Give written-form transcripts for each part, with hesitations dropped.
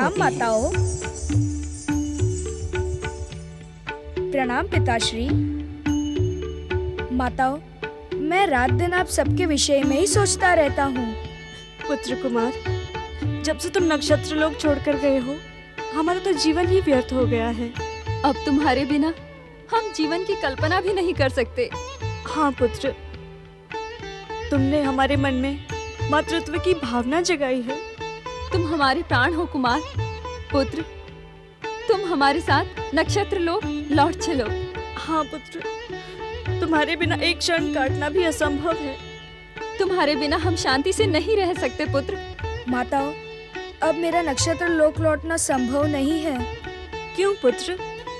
प्रणाम माताओं। प्रणाम पिताश्री। माताओं, मैं रात दिन आप सबके विषय में ही सोचता रहता हूँ। पुत्र कुमार, जब से तुम नक्षत्र लोक छोड़कर गए हो, हमारा तो जीवन ही व्यर्थ हो गया है। अब तुम्हारे बिना हम जीवन की कल्पना भी नहीं कर सकते। हाँ पुत्र, तुमने हमारे मन में मातृत्व की भावना जगाई है। तुम हमारे प्राण हो कुमार। पुत्र, तुम हमारे साथ नक्षत्र लोक लौट चलो। हाँ पुत्र, तुम्हारे बिना एक क्षण काटना भी असंभव है। तुम्हारे बिना हम शांति से नहीं रह सकते पुत्र। माताओं, अब मेरा नक्षत्र लोक लौटना संभव नहीं है। क्यों पुत्र?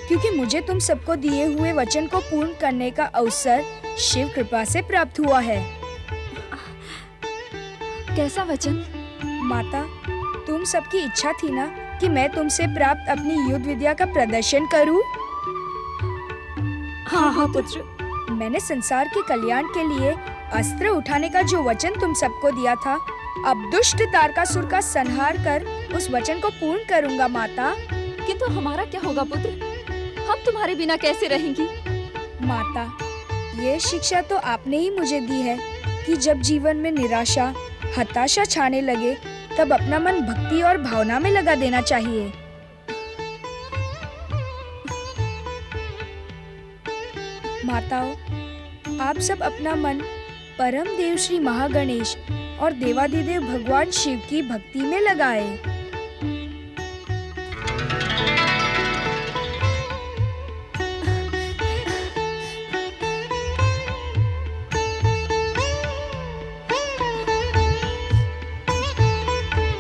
क्योंकि मुझे तुम सबको दिए हुए वचन को पूर्ण करने का अवसर शिव कृपा से प्राप्त हुआ है। कैसा वचन? माता, तुम सबकी इच्छा थी ना कि मैं तुमसे प्राप्त अपनी युद्ध विद्या का प्रदर्शन करूं? हाँ पुत्र, मैंने संसार के कल्याण के लिए अस्त्र उठाने का जो वचन तुम सबको दिया था, अब दुष्ट तारकासुर का संहार कर उस वचन को पूर्ण करूंगा माता। किंतु हमारा क्या होगा पुत्र? हम तुम्हारे बिना कैसे रहेंगी? माता, ये शिक्षा तो आपने ही मुझे दी है कि जब जीवन में निराशा, हताशा छाने लगे, तब अपना मन भक्ति और भावना में लगा देना चाहिए। माताओं, आप सब अपना मन परम देव श्री महागणेश और देवादिदेव भगवान शिव की भक्ति में लगाए।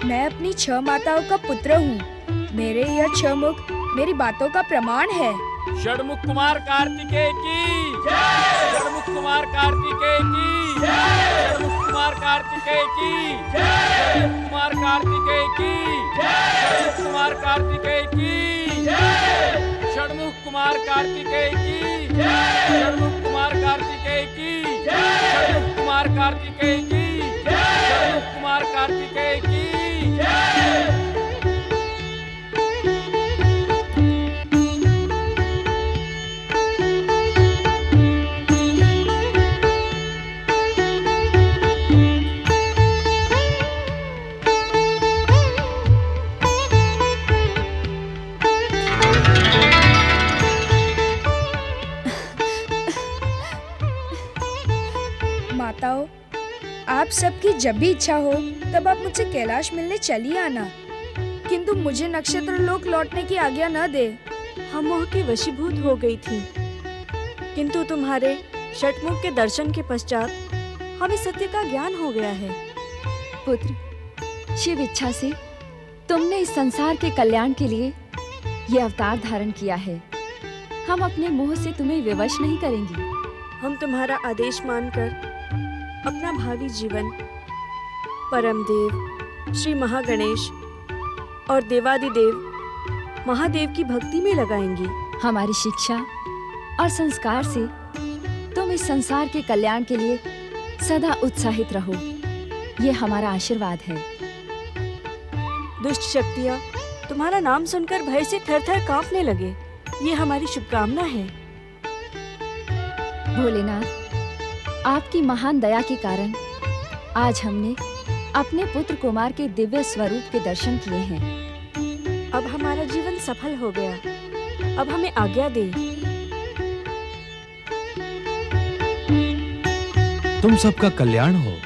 मैं अपनी 6 माताओं का पुत्र हूँ। मेरे यह 6 मुख मेरी बातों का प्रमाण है। षणमुख कुमार कार्तिकेय की जय। षणमुख कुमार कार्तिकेय की जय। षणमुख कुमार कार्तिकेय की जय। षणमुख कुमार कार्तिकेय की जय। षणमुख कुमार कार्तिकेय की जय। षणमुख कुमार कार्तिकेय की जय। षणमुख कुमार कार्तिकेय की जय। षणमुख कुमार कार्तिकेय की जय। षणमुख कुमार कार्तिकेय की जय। माताओं, आप सबकी जब भी इच्छा हो तब आप मुझसे कैलाश मिलने चली आना, किंतु मुझे नक्षत्र लोक लौटने की आज्ञा न दे। हम मोह की वशीभूत हो गई थी, किंतु तुम्हारे षटमुख के दर्शन के पश्चात हमें सत्य का ज्ञान हो गया है। पुत्र, शिव इच्छा से तुमने इस संसार के कल्याण के लिए ये अवतार धारण किया है। हम अपने मोह से तुम्हें विवश नहीं करेंगे। हम तुम्हारा आदेश मानकर अपना भावी जीवन परमदेव श्री महागणेश और देवादिदेव महादेव की भक्ति में लगाएंगी। हमारी शिक्षा और संस्कार से तुम इस संसार के कल्याण के लिए सदा उत्साहित रहो, ये हमारा आशीर्वाद है। दुष्ट शक्तियाँ तुम्हारा नाम सुनकर भय से थर-थर कांपने लगे, ये हमारी शुभकामना है। भोलेनाथ, आपकी महान दया के कारण आज हमने अपने पुत्र कुमार के दिव्य स्वरूप के दर्शन किए हैं। अब हमारा जीवन सफल हो गया। अब हमें आज्ञा दे। तुम सबका कल्याण हो।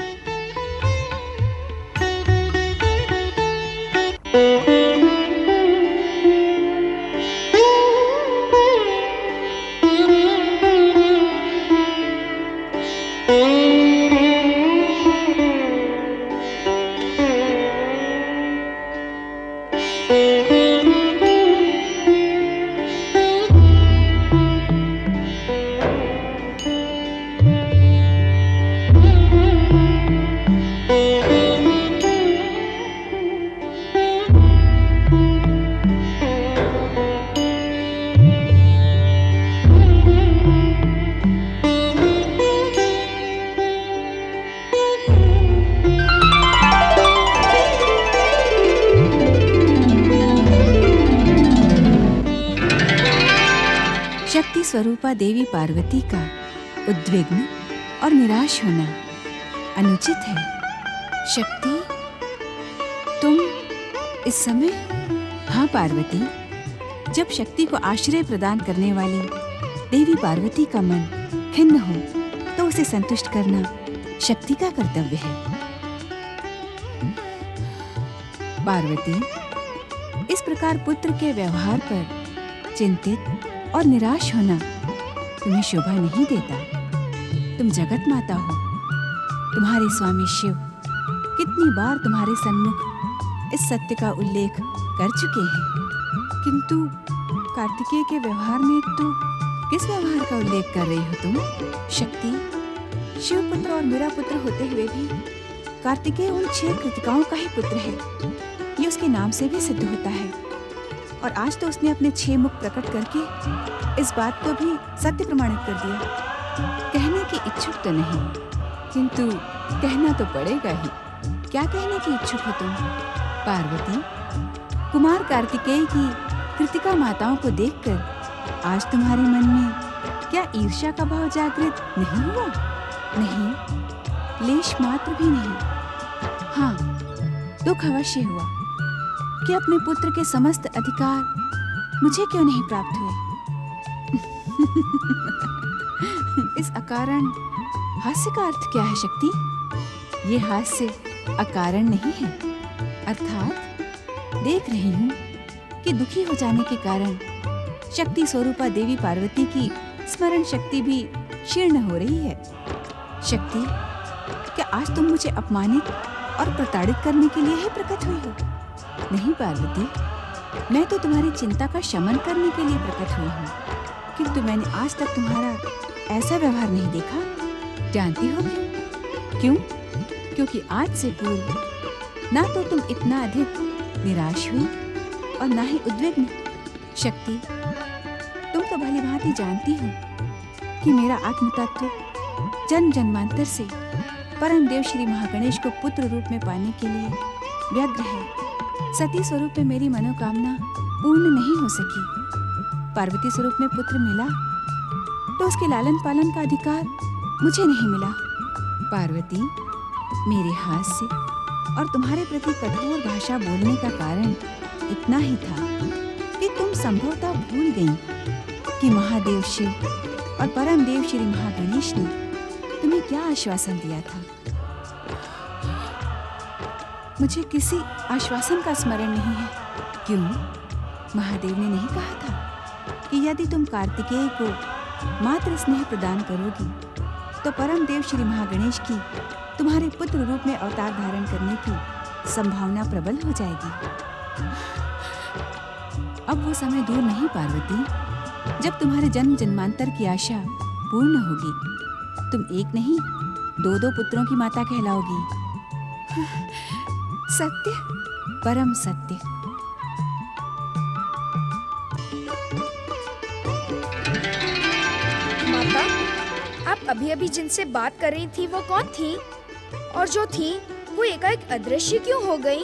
शक्ति स्वरूपा देवी पार्वती का उद्विग्न और निराश होना अनुचित है। शक्ति, तुम इस समय? हाँ पार्वती, जब शक्ति को आश्रय प्रदान करने वाली देवी पार्वती का मन खिन्न हो तो उसे संतुष्ट करना शक्ति का कर्तव्य है। पार्वती, इस प्रकार पुत्र के व्यवहार पर चिंतित और निराश होना तुम्हें शोभा नहीं देता। तुम जगत माता हो। तुम्हारे स्वामी शिव कितनी बार तुम्हारे सन्मुख इस सत्य का उल्लेख कर चुके हैं, किंतु कार्तिकेय के व्यवहार में तो किस व्यवहार का उल्लेख कर रही हो तुम? शक्ति, शिव पुत्र और मेरा पुत्र होते हुए भी कार्तिकेय उन 6 कृतिकाओं का ही पुत्र है। ये उसके नाम से भी सिद्ध होता है। और आज तो उसने अपने 6 मुख प्रकट करके इस बात को भी सत्य प्रमाणित कर दिया। कहने की इच्छुक तो नहीं, किंतु कहना तो पड़ेगा ही। क्या कहने की इच्छुक हो तुम? पार्वती, कुमार कार्तिकेय की कृतिका माताओं को देखकर आज तुम्हारे मन में क्या ईर्ष्या का भाव जागृत नहीं हुआ? नहीं, लेश मात्र भी नहीं। हाँ, दुख अवश्य हुआ कि अपने पुत्र के समस्त अधिकार मुझे क्यों नहीं प्राप्त हुए। इस अकारण हास्य का अर्थ क्या है शक्ति? ये हास्य अकारण नहीं है। अर्थात देख रही हूँ कि दुखी हो जाने के कारण शक्ति स्वरूपा देवी पार्वती की स्मरण शक्ति भी क्षीर्ण हो रही है। शक्ति, क्या आज तुम मुझे अपमानित और प्रताड़ित करने के लिए ही प्रकट हुई हो? नहीं पार्वती, मैं तो तुम्हारी चिंता का शमन करने के लिए प्रकट हुई हूँ, किंतु मैंने आज तक तुम्हारा ऐसा व्यवहार नहीं देखा। जानती हो क्यों? क्यों? क्योंकि आज से पूर्व ना तो तुम इतना अधिक निराश हुई और ना ही उद्विग्न। शक्ति, तुम तो भली भांति जानती हो कि मेरा आत्म तत्व जन्म जन्मांतर से परम देव श्री महागणेश को पुत्र रूप में पाने के लिए व्यग्र है। सती स्वरूप में मेरी मनोकामना पूर्ण नहीं हो सकी। पार्वती स्वरूप में पुत्र मिला तो उसके लालन पालन का अधिकार मुझे नहीं मिला। पार्वती, मेरे हास्य और तुम्हारे प्रति कठोर भाषा बोलने का कारण इतना ही था कि तुम संभवतः भूल गईं कि महादेव शिव और परम देव श्री महागणेश ने तुम्हें क्या आश्वासन दिया था। मुझे किसी आश्वासन का स्मरण नहीं है। क्यों? महादेव ने नहीं कहा था कि यदि तुम कार्तिकेय को मात्र स्नेह प्रदान करोगी तो परम देव श्री महागणेश की तुम्हारे पुत्र रूप में अवतार धारण करने की संभावना प्रबल हो जाएगी। अब वो समय दूर नहीं पार्वती, जब तुम्हारे जन्म जन्मांतर की आशा पूर्ण होगी। तुम एक नहीं 2-2 पुत्रों की माता कहलाओगी। सत्य, परम सत्य। माता, आप अभी अभी जिनसे बात कर रही थी वो कौन थी? और जो थी वो एकाएक अदृश्य क्यों हो गई?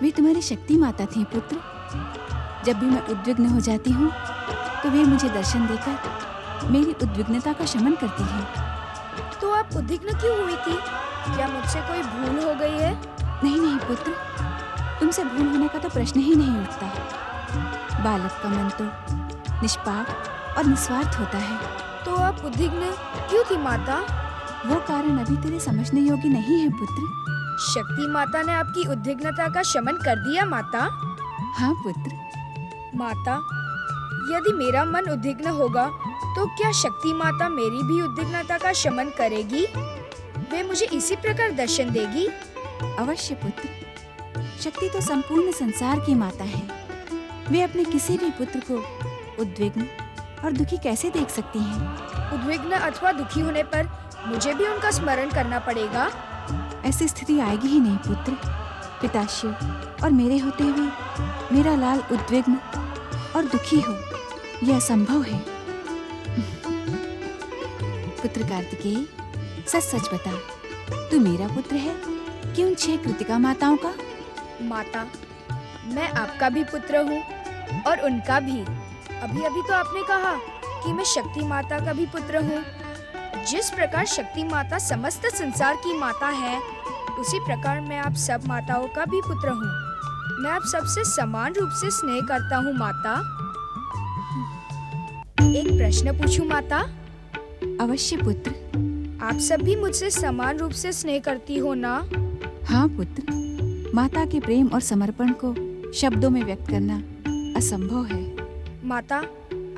वे तुम्हारी शक्ति माता थी पुत्र। जब भी मैं उद्विग्न हो जाती हूँ तो वे मुझे दर्शन देकर मेरी उद्विग्नता का शमन करती है। तो आप उद्विग्न क्यों हुई थी? क्या मुझसे कोई भूल हो गई है? नहीं नहीं पुत्र, तुमसे भूल होने का तो प्रश्न ही नहीं उठता। बालक का मन तो निष्पाप और निस्वार्थ होता है। तो आप उद्विग्न क्यों थी माता? वो कारण अभी तेरे समझने योग्य नहीं है पुत्र। शक्ति माता ने आपकी उद्विग्नता का शमन कर दिया माता? हाँ पुत्र। माता, यदि मेरा मन उद्विग्न होगा तो क्या शक्ति माता मेरी भी उद्विग्नता का शमन करेगी? वे मुझे इसी प्रकार दर्शन देगी? अवश्य पुत्र। शक्ति तो संपूर्ण संसार की माता है। वे अपने किसी भी पुत्र को उद्विग्न और दुखी कैसे देख सकती हैं? उद्विग्न अथवा दुखी होने पर मुझे भी उनका स्मरण करना पड़ेगा। ऐसी स्थिति आएगी ही नहीं पुत्र। पिताश्री और मेरे होते हुए मेरा लाल उद्विग्न और दुखी हो, यह असंभव है। पुत्र कार्तिकेय, सच सच बता, तू मेरा पुत्र है कि उन 6 कृतिका माताओं का? माता, मैं आपका भी पुत्र हूँ और उनका भी। अभी अभी तो आपने कहा कि मैं शक्ति माता का भी पुत्र हूँ। जिस प्रकार शक्ति माता समस्त संसार की माता है, उसी प्रकार मैं आप सब माताओं का भी पुत्र हूँ। मैं आप सबसे समान रूप से स्नेह करता हूँ माता। एक प्रश्न पूछूं माता? अवश्य पुत्र। आप सब भी मुझसे समान रूप से स्नेह करती हो ना? हाँ पुत्र, माता के प्रेम और समर्पण को शब्दों में व्यक्त करना असंभव है। माता,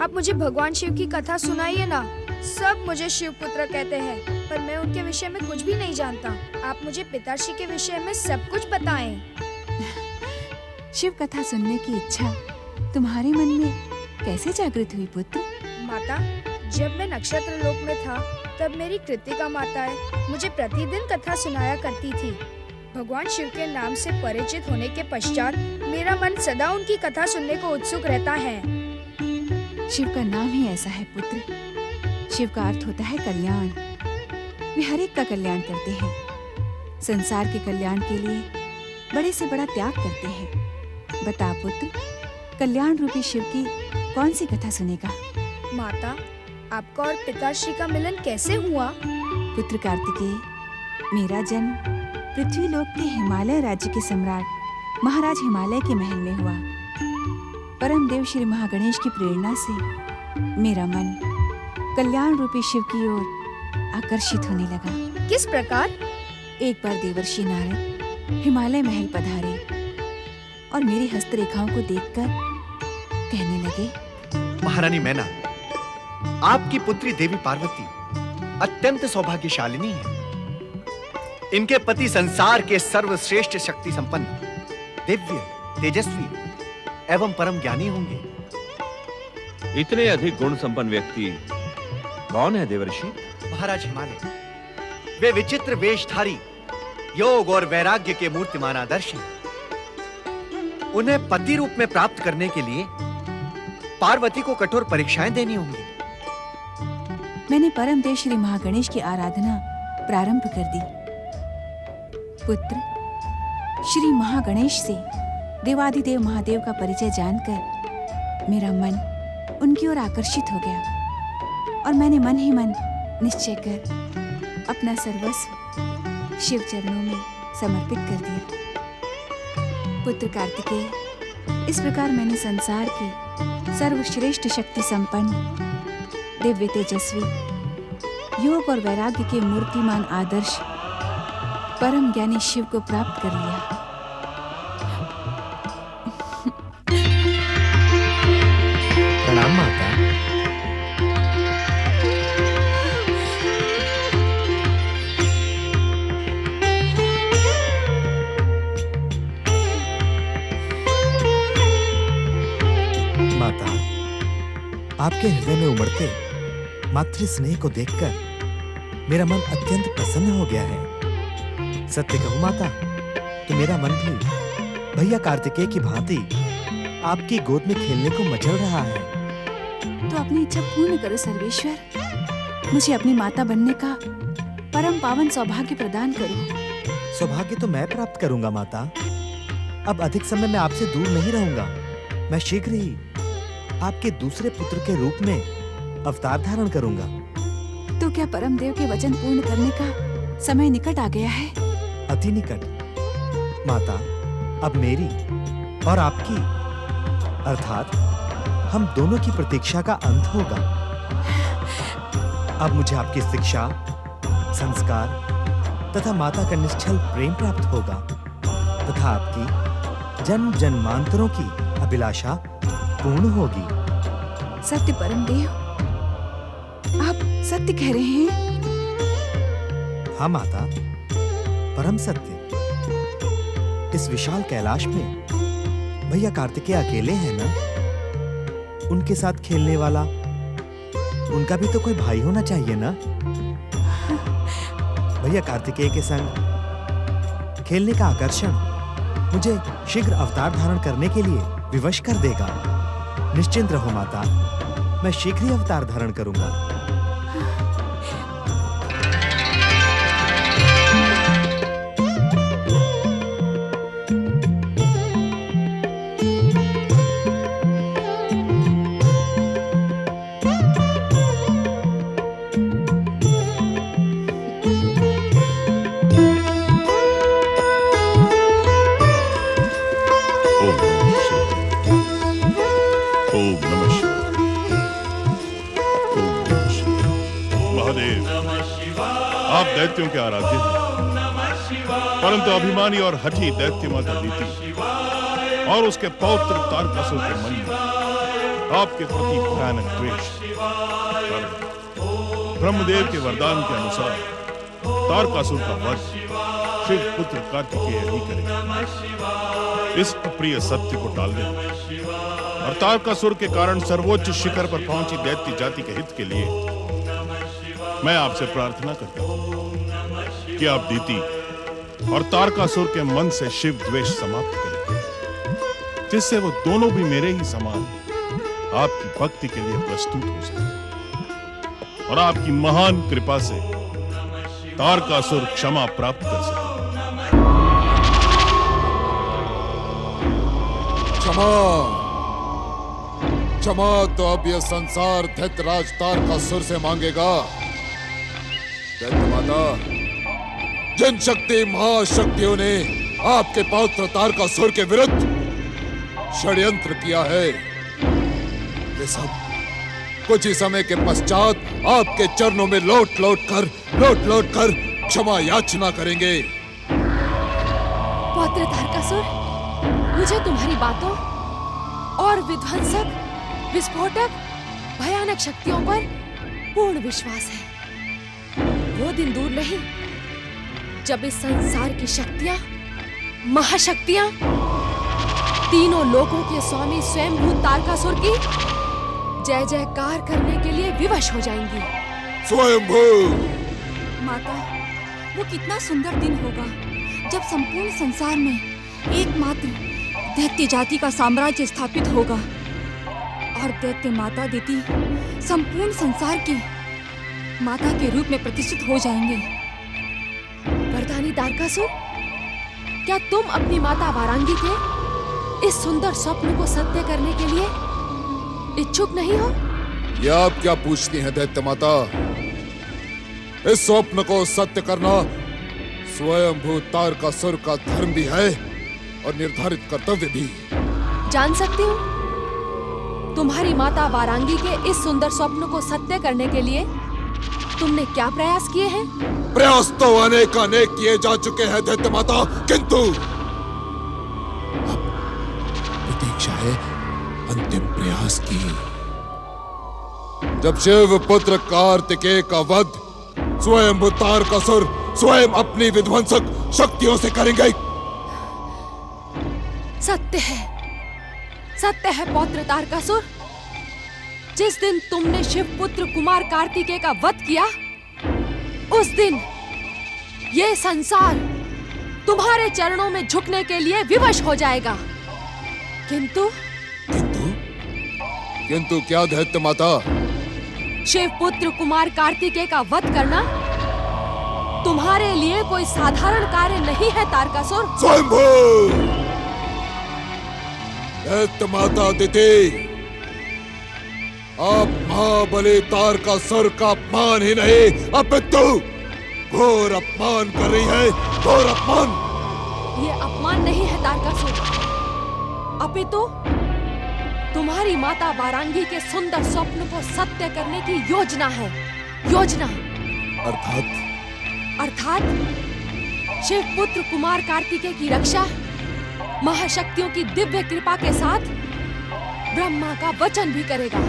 आप मुझे भगवान शिव की कथा सुनाइए ना। सब मुझे शिव पुत्र कहते हैं, पर मैं उनके विषय में कुछ भी नहीं जानता। आप मुझे पिताश्री के विषय में सब कुछ बताएं। शिव कथा सुनने की इच्छा तुम्हारे मन में कैसे जागृत हुई पुत्र? माता, जब मैं नक्षत्र लोक में था, तब मेरी कृतिका माताएं मुझे प्रतिदिन कथा सुनाया करती थी। भगवान शिव के नाम से परिचित होने के पश्चात मेरा मन सदा उनकी कथा सुनने को उत्सुक रहता है। शिव का नाम ही ऐसा है पुत्र। शिव का अर्थ होता है कल्याण। वे हर एक का कल्याण करते हैं। संसार के कल्याण के लिए बड़े से बड़ा त्याग करते हैं। बता पुत्र, कल्याण रूपी शिव की कौन सी कथा सुनेगा? माता, आपका और पिताश्री का मिलन कैसे हुआ? पुत्र कार्तिकेय, मेरा जन्म पृथ्वी लोक के हिमालय राज्य के सम्राट महाराज हिमालय के महल में हुआ। परम देव श्री महागणेश की प्रेरणा से मेरा मन कल्याण रूपी शिव की ओर आकर्षित होने लगा। किस प्रकार? एक बार देवर्षि नारद हिमालय महल पधारे और मेरी हस्तरेखाओं को देखकर कहने लगे, महारानी मैना, आपकी पुत्री देवी पार्वती अत्यंत सौभाग्यशालिनी है। इनके पति संसार के सर्वश्रेष्ठ शक्ति संपन्न, दिव्य, तेजस्वी एवं परम ज्ञानी होंगे। इतने अधिक गुण संपन्न व्यक्ति कौन है देवर्षि? महाराज हिमालय, वे विचित्र वेशधारी, योग और वैराग्य के मूर्तिमान आदर्श हैं। उन्हें पति रूप में प्राप्त करने के लिए पार्वती को कठोर परीक्षाएं देनी होंगी। मैंने परम देव श्री महागणेश की आराधना प्रारंभ कर दी। पुत्र, श्री महागणेश से देवाधिदेव महादेव का परिचय जानकर मेरा मन उनकी ओर आकर्षित हो गया और मैंने मन ही मन निश्चय कर अपना सर्वस्व शिव चरणों में समर्पित कर दिया। पुत्र कार्तिकेय, इस प्रकार मैंने संसार की सर्वश्रेष्ठ शक्ति संपन्न, दिव्य तेजस्वी, योग और वैराग्य के मूर्तिमान आदर्श परम ज्ञानी शिव को प्राप्त कर लिया। प्रणाम माता। माता, आपके हृदय में उमड़ते मातृ स्नेह को देखकर मेरा मन अत्यंत प्रसन्न हो गया है। सत्य कहूं माता, तो मेरा मन भी भैया कार्तिकेय की भांति आपकी गोद में खेलने को मचल रहा है। तो अपनी इच्छा पूर्ण करो सर्वेश्वर। मुझे अपनी माता बनने का परम पावन सौभाग्य प्रदान करो। सौभाग्य तो मैं प्राप्त करूंगा माता। अब अधिक समय मैं आपसे दूर नहीं रहूंगा। मैं शीघ्र ही आपके दूसरे पुत्र के रूप में अवतार धारण करूंगा। तो क्या परम देव के वचन पूर्ण करने का समय निकट आ गया है? अति निकट माता। अब मेरी और आपकी अर्थात हम दोनों की प्रतीक्षा का अंत होगा। अब मुझे आपकी शिक्षा, संस्कार तथा माता का निश्चल प्रेम प्राप्त होगा तथा आपकी जन्म जन्मांतरों की अभिलाषा पूर्ण होगी। सत्य परम देव, आप सत्य कह रहे हैं? हाँ माता, परम सत्य। इस विशाल कैलाश में भैया कार्तिकेय अकेले हैं ना? उनके साथ खेलने वाला उनका भी तो कोई भाई होना चाहिए ना? भैया कार्तिकेय के संग खेलने का आकर्षण मुझे शीघ्र अवतार धारण करने के लिए विवश कर देगा। निश्चिंत रहो माता, मैं शीघ्र ही अवतार धारण करूंगा। शिवाय। ओम नमः शिवाय। ओम नमः शिवाय। महादेव, आप दैत्यों के आराध्य हैं, परंतु अभिमानी और हठी दैत्य माता अदिति और उसके पौत्र तारकासुर के मन में आपके प्रति भयानक द्वेष। ब्रह्मदेव के वरदान के अनुसार तारकासुर का वध शिव पुत्र कार्तिकेय ही करेगा। इस अप्रिय सत्य को टालने और तारकासुर के कारण सर्वोच्च शिखर पर पहुंची दैत्य जाति के हित के लिए मैं आपसे प्रार्थना करता हूं कि आप दीति और तारकासुर के मन से शिव द्वेष समाप्त करें, जिससे वो दोनों भी मेरे ही समान आपकी भक्ति के लिए प्रस्तुत हो सके और आपकी महान कृपा से तारकासुर क्षमा प्राप्त कर सके। क्षमा, क्षमा तो अब यह संसार दैत्यराज तारकासुर से मांगेगा। दैत्य माता, जिन शक्ति महाशक्तियों ने आपके पौत्र तारकासुर के विरुद्ध षड्यंत्र किया है, वे सब कुछ ही समय के पश्चात आपके चरणों में लौट लौट कर क्षमा याचना करेंगे। पौत्र तारकासुर, मुझे तुम्हारी बातों और विध्वंसक, विस्फोटक, भयानक शक्तियों पर पूर्ण विश्वास है। वो दिन दूर नहीं जब इस संसार की शक्तियां, महाशक्तियां, तीनों लोकों के स्वामी स्वयंभू तारकासुर की जय जयकार करने के लिए विवश हो जाएंगी। स्वयंभू माता, वो कितना सुंदर दिन होगा जब संपूर्ण संसार में एकमात्र दैत्य जाति का साम्राज्य स्थापित होगा और दैत्य माता अदिति संपूर्ण संसार की माता के रूप में प्रतिष्ठित हो जाएंगे। वरदानी तारकासुर, क्या तुम अपनी माता वारांगी के इस सुंदर स्वप्न को सत्य करने के लिए इच्छुक नहीं हो? ये आप क्या पूछती हैं दैत्य माता? इस स्वप्न को सत्य करना स्वयंभू तारकासुर का धर्म भी है और निर्धारित कर्तव्य भी। जान सकती हूँ तुम्हारी माता वारांगी के इस सुंदर स्वप्न को सत्य करने के लिए तुमने क्या प्रयास किए हैं? प्रयास तो अनेक किए जा चुके हैं दैत्य माता, किंतु अब प्रतीक्षा है अंतिम प्रयास की। जब शिव पुत्र कार्तिकेय का वध स्वयं तारकासुर स्वयं अपनी विध्वंसक शक्तियों से करेंगे। सत्य है पौत्र तारकासुर। जिस दिन तुमने शिव पुत्र कुमार कार्तिकेय का वध किया, उस दिन ये संसार तुम्हारे चरणों में झुकने के लिए विवश हो जाएगा। किंतु क्या दैत्य माता? शिव पुत्र कुमार कार्तिकेय का वध करना तुम्हारे लिए कोई साधारण कार्य नहीं है तारकासुर। स्वयंभू दैत्य माता अदिति, आप महाबली तारकासुर का अपमान ही नहीं अपितु घोर अपमान कर रही है, घोर अपमान। ये अपमान नहीं है तारकासुर, अपितु तुम्हारी माता वारांगी के सुंदर स्वप्न को सत्य करने की योजना है। योजना अर्थात शिव पुत्र कुमार कार्तिकेय की रक्षा महाशक्तियों की दिव्य कृपा के साथ ब्रह्मा का वचन भी करेगा।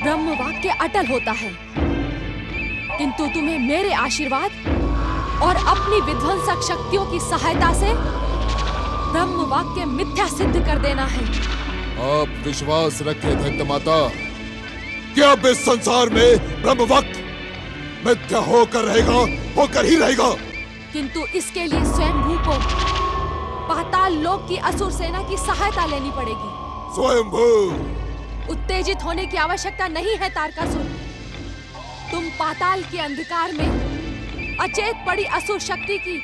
ब्रह्म वाक्य अटल होता है, किंतु तुम्हें मेरे आशीर्वाद और अपनी विध्वंसक शक्तियों की सहायता से ब्रह्म वाक्य मिथ्या सिद्ध कर देना है। आप विश्वास रखें दैत्य माता कि अब इस संसार में ब्रह्म वाक्य मिथ्या होकर ही रहेगा। किंतु इसके लिए स्वयंभू को पाताल लोक की असुर सेना की सहायता लेनी पड़ेगी। स्वयंभू उत्तेजित होने की आवश्यकता नहीं है तारकासुर। तुम पाताल के अंधकार में अचेत पड़ी असुर शक्ति की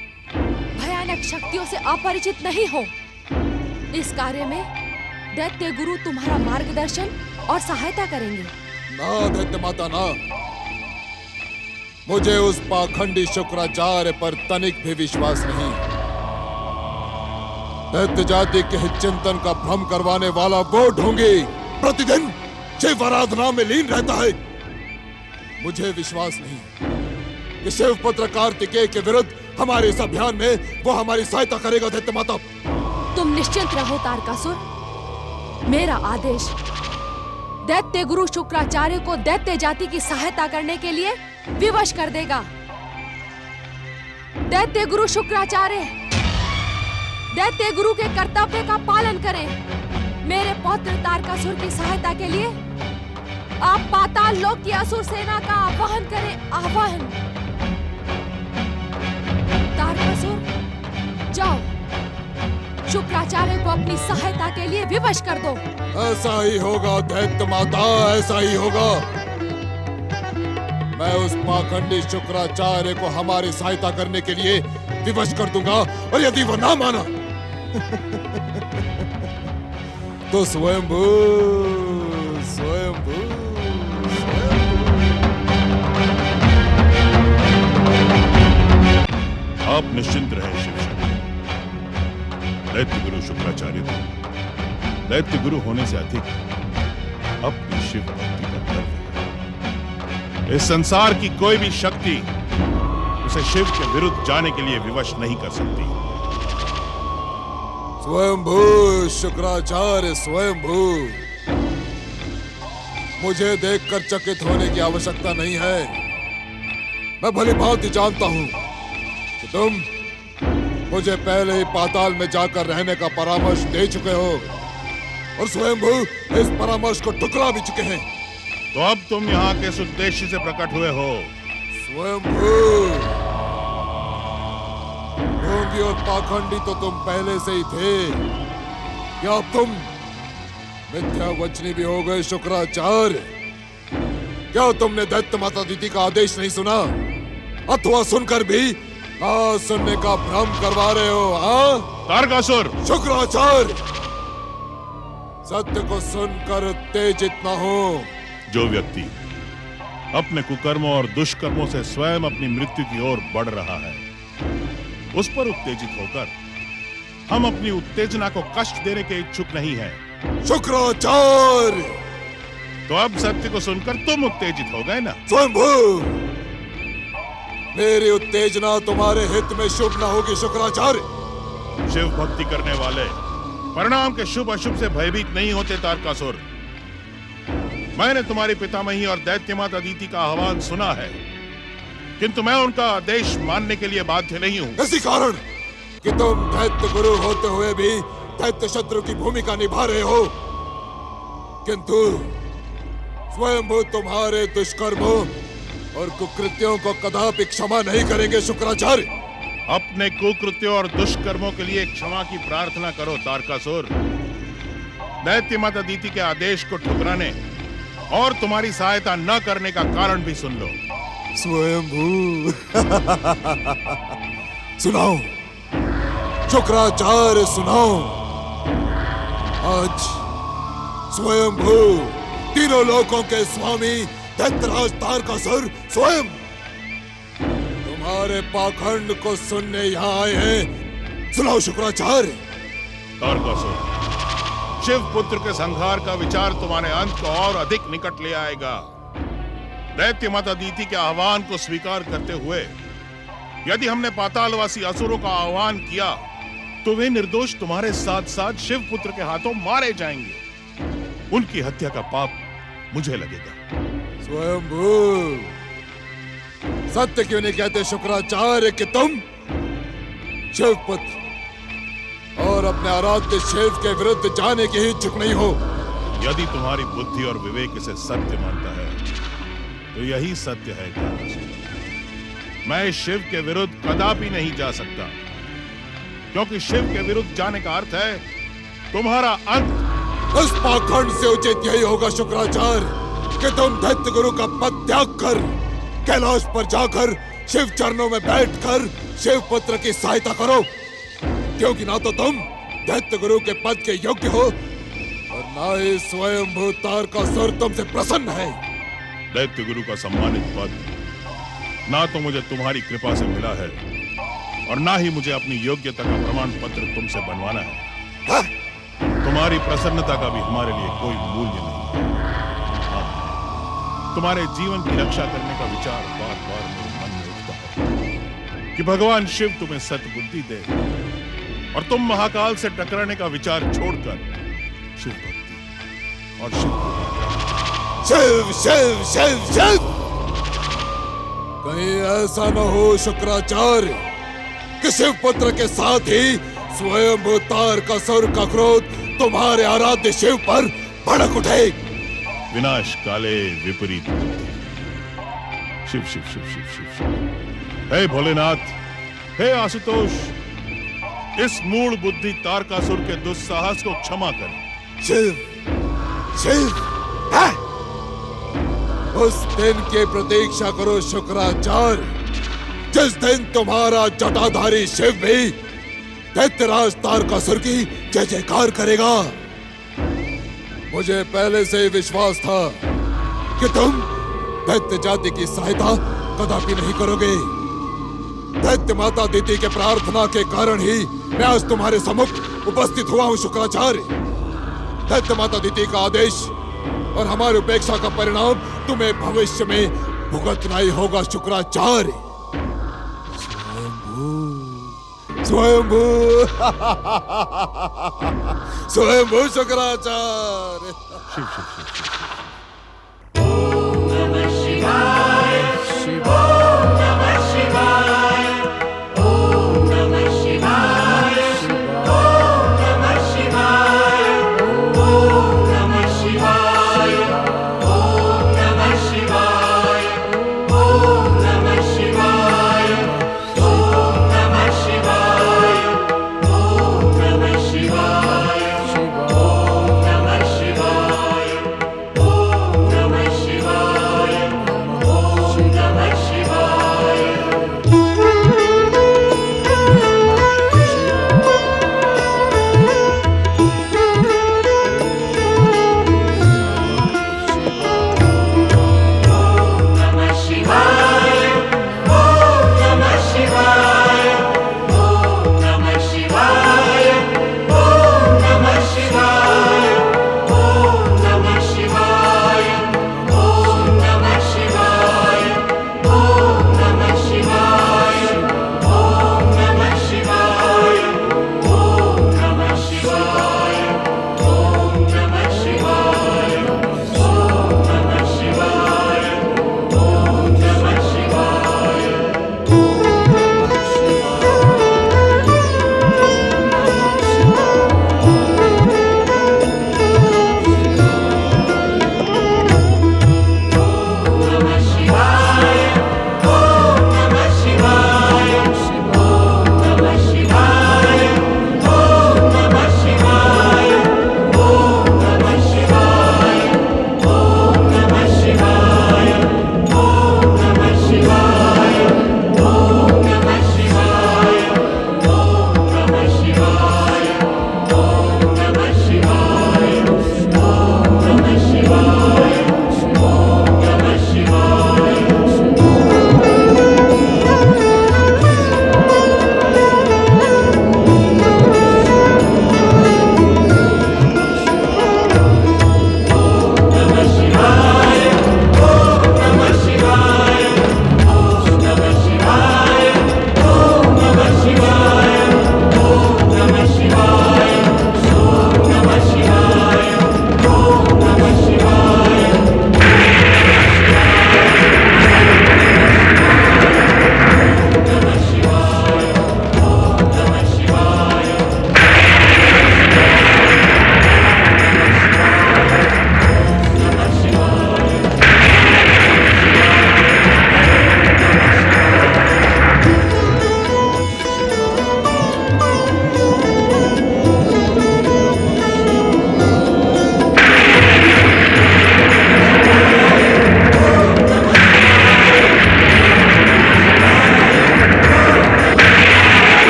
भयानक शक्तियों से अपरिचित नहीं हो। इस कार्य में दैत्य गुरु तुम्हारा मार्गदर्शन और सहायता करेंगे। ना दैत्य माता ना, मुझे उस पाखंडी शुक्राचार्य पर तनिक भी विश्वास नहीं। दैत्य जाति के हित चिंतन का भ्रम करवाने वाला वो ढोंगी प्रतिदिन शिव आराधना में लीन रहता है। मुझे विश्वास नहीं कि शिव पुत्र कार्तिकेय के विरुद्ध हमारे इस अभियान में वो हमारी सहायता करेगा। दैत्य माता, तुम निश्चिंत रहो तारकासुर। मेरा आदेश दैत्य गुरु शुक्राचार्य को दैत्य जाति की सहायता करने के लिए विवश कर देगा। दैत्य गुरु शुक्राचार्य दैत्य गुरु के कर्तव्य का पालन करें। मेरे पौत्र तारकासुर की सहायता के लिए आप पाताल लोक की असुर सेना का आह्वान करें। आह्वान। तारकासुर जाओ, शुक्राचार्य को अपनी सहायता के लिए विवश कर दो। ऐसा ही होगा दैत्य माता, ऐसा ही होगा। मैं उस पाखंडी शुक्राचार्य को हमारी सहायता करने के लिए विवश कर दूंगा, और यदि वो ना माना तो स्वयंभू स्वयंभू आप निश्चिंत रहे शिव शक्ति। दैत्य गुरु शुक्राचार्य को दैत्य गुरु होने से अधिक अपनी शिव भक्ति का गर्व है। इस संसार की कोई भी शक्ति उसे शिव के विरुद्ध जाने के लिए विवश नहीं कर सकती। स्वयंभू शुक्राचार्य स्वयंभू, मुझे देखकर चकित होने की आवश्यकता नहीं है। मैं भली भांति जानता हूं कि तुम मुझे पहले ही पाताल में जाकर रहने का परामर्श दे चुके हो, और स्वयंभू इस परामर्श को ठुकरा भी चुके हैं। तो अब तुम यहाँ किस उद्देश्य से प्रकट हुए हो? स्वयंभू, ढोंगी और पाखंडी तो तुम पहले से ही थे, क्या अब तुम मिथ्या वचनी भी हो गए शुक्राचार्य? क्या तुमने दैत्य माता दीदी का आदेश नहीं सुना, अथवा सुनकर भी सुनने का भ्रम करवा रहे हो? हाँ तारकासुर! शुक्राचार्य, सत्य को सुनकर उत्तेजित न हो। जो व्यक्ति अपने कुकर्मों और दुष्कर्मों से स्वयं अपनी मृत्यु की ओर बढ़ रहा है, उस पर उत्तेजित होकर हम अपनी उत्तेजना को कष्ट देने के इच्छुक नहीं हैं। शुक्राचार्य, तो अब सत्य को सुनकर तुम उत्तेजित हो गए ना? स्वयंभू, मेरी उत्तेजना तुम्हारे हित में शुभ न होगी शुक्राचार्य। शिव भक्ति करने वाले परिणाम के शुभ अशुभ से भयभीत नहीं होते तारकासुर। मैंने तुम्हारी पितामही और दैत्य माता अदिति का आह्वान सुना है, किंतु मैं उनका आदेश मानने के लिए बाध्य नहीं हूँ। इसी कारण कि तुम दैत्य गुरु होते हुए भी दैत्य शत्रु की भूमिका निभा रहे हो, किंतु स्वयंभू तुम्हारे दुष्कर्मों और कुकृत्यों को कदापि क्षमा नहीं करेंगे शुक्राचार्य। अपने कुकृत्यों और दुष्कर्मों के लिए क्षमा की प्रार्थना करो तारकासुर। दैत्य माता अदिति के आदेश को ठुकराने और तुम्हारी सहायता न करने का कारण भी सुन लो। स्वयंभू सुनाओ शुक्राचार्य, सुनाओ। आज स्वयंभू तीनों लोकों के स्वामी दैत्यराज तारकासुर स्वयं तुम्हारे पाखंड को सुनने यहाँ आए हैं। सुनाओ शुक्राचार्य। तारकासुर, शिव पुत्र के संहार का विचार तुम्हारे अंत को और अधिक निकट ले आएगा। दैत्य माता अदिति के आह्वान को स्वीकार करते हुए यदि हमने पातालवासी असुरों का आह्वान किया, तो वे निर्दोष तुम्हारे साथ साथ शिव पुत्र के हाथों मारे जाएंगे। उनकी हत्या का पाप मुझे लगेगा। स्वयंभू, सत्य क्यों नहीं कहते शुक्राचार्य कि तुम शिव पुत्र और अपने आराध्य शिव के विरुद्ध जाने के ही इच्छुक नहीं हो? यदि तुम्हारी बुद्धि और विवेक इसे सत्य मानता है, तो यही सत्य है तारकासुर। मैं शिव के विरुद्ध कदापि नहीं जा सकता, क्योंकि शिव के विरुद्ध जाने का अर्थ है तुम्हारा अंत। इस पाखंड से उचित यही होगा शुक्राचार्य कि तुम दैत्य गुरु का पद त्याग कर कैलाश पर जाकर शिव चरणों में बैठकर शिव पुत्र की सहायता करो, क्योंकि ना तो तुम दैत्य गुरु के पद के योग्य हो और ना ही स्वयंभू तारकासुर तुमसे प्रसन्न है। दैत्य गुरु का सम्मानित पद ना तो मुझे तुम्हारी कृपा से मिला है और ना ही मुझे अपनी योग्यता का प्रमाण पत्र तुमसे बनवाना है। तुम्हारी प्रसन्नता का भी हमारे लिए कोई मूल्य नहीं है। हाँ, तुम्हारे जीवन की रक्षा करने का विचार बार बार मेरे मन में उठता है कि भगवान शिव तुम्हें सद्बुद्धि दे और तुम महाकाल से टकराने का विचार छोड़कर शिव भक्ति और शिव शिव शिव शिव। कहीं ऐसा न हो शुक्राचार्य कि शिव पुत्र के साथ ही स्वयं तारकासुर का क्रोध तुम्हारे आराध्य शिव पर भड़क उठे। विनाश काले विपरीत बुद्धि। शिव शिव शिव शिव शिव शिव। हे भोलेनाथ, हे आशुतोष, इस मूल बुद्धि तारकासुर के दुस्साहस को क्षमा करें। शिव शिव है? उस दिन की प्रतीक्षा करो शुक्राचार्य, जिस दिन तुम्हारा जटाधारी शिव भी दैत्यराज तारकासुर की जय जयकार करेगा। मुझे पहले से ही विश्वास था कि तुम दैत्य जाति की सहायता कदापि नहीं करोगे। दैत्य माता दीति के प्रार्थना के कारण ही मैं आज तुम्हारे सम्मुख उपस्थित हुआ हूँ शुक्राचार्य। दैत्य माता दीति का आदेश और हमारी उपेक्षा का परिणाम तुम्हें भविष्य में भुगतना ही होगा शुक्राचार्य। स्वयंभू स्वयंभू शुक्राचार्य। शिव शिव शिव शिव।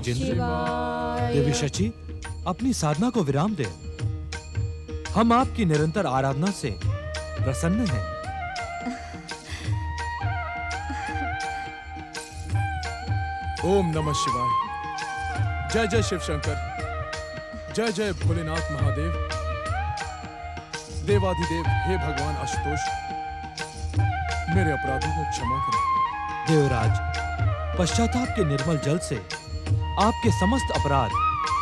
राजेंद्र, देवी शची अपनी साधना को विराम दें। हम आपकी निरंतर आराधना से प्रसन्न हैं। ओम नमः शिवाय। जय जय शिव शंकर, जय जय भोलेनाथ महादेव। देवाधिदेव हे भगवान आशुतोष, मेरे अपराधों को क्षमा करें। देवराज, पश्चाताप के निर्मल जल से आपके समस्त अपराध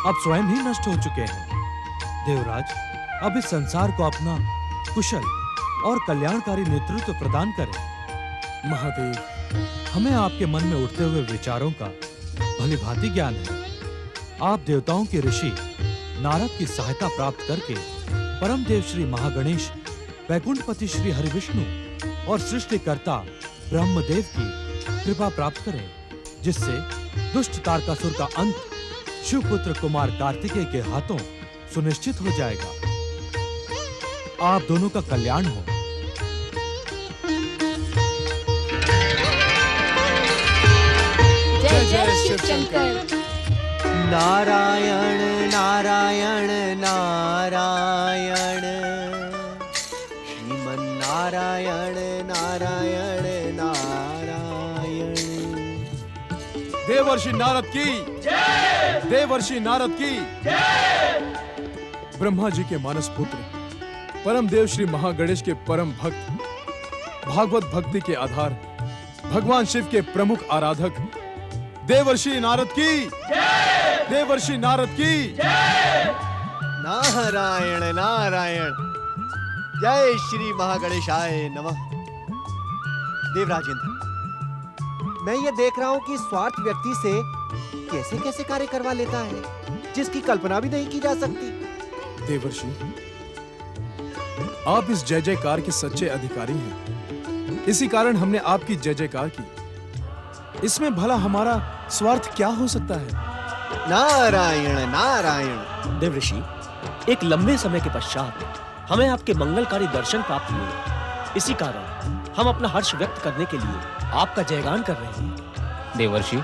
अब स्वयं ही नष्ट हो चुके हैं। देवराज, अब इस संसार को अपना कुशल और कल्याणकारी नेतृत्व प्रदान करें। महादेव, हमें आपके मन में उठते हुए विचारों का भलीभांति ज्ञान है। आप देवताओं के ऋषि नारद की सहायता प्राप्त करके परम देव श्री महागणेश, वैकुंठपति श्री हरिविष्णु और सृष्टिकर्ता ब्रह्मदेव की कृपा प्राप्त करें, जिससे दुष्ट तारकासुर का अंत शिवपुत्र कुमार कार्तिकेय के हाथों सुनिश्चित हो जाएगा। आप दोनों का कल्याण हो। जय जय शिव शंकर। नारायण नारायण नारायण, श्रीमन नारायण नारायण नारायण। देवर्षि नारद की जय, देवर्षि नारद की जय। ब्रह्मा जी के मानस पुत्र परम देव श्री महागणेश के परम भक्त, भागवत भक्ति के आधार, भगवान शिव के प्रमुख आराधक देवर्षि नारद की जय, देवर्षि नारद की जय। नारायण नारायण, जय श्री महागणेशाय नमः। देवराजेंद्र, मैं ये देख रहा हूं कि स्वार्थ व्यक्ति से कैसे कैसे कार्य करवा लेता है, जिसकी कल्पना भी नहीं की जा सकती। देवर्षि, आप इस जय जयकार के सच्चे अधिकारी हैं। इसी कारण हमने आपकी जय जयकार की। इसमें भला हमारा स्वार्थ क्या हो सकता है? नारायण नारायण। देवऋषि, एक लंबे समय के पश्चात हमें आपके मंगलकारी दर्शन प्राप्त हुए। इसी कारण हम अपना हर्ष व्यक्त करने के लिए आपका जयगान कर रहे हैं। देवर्षि,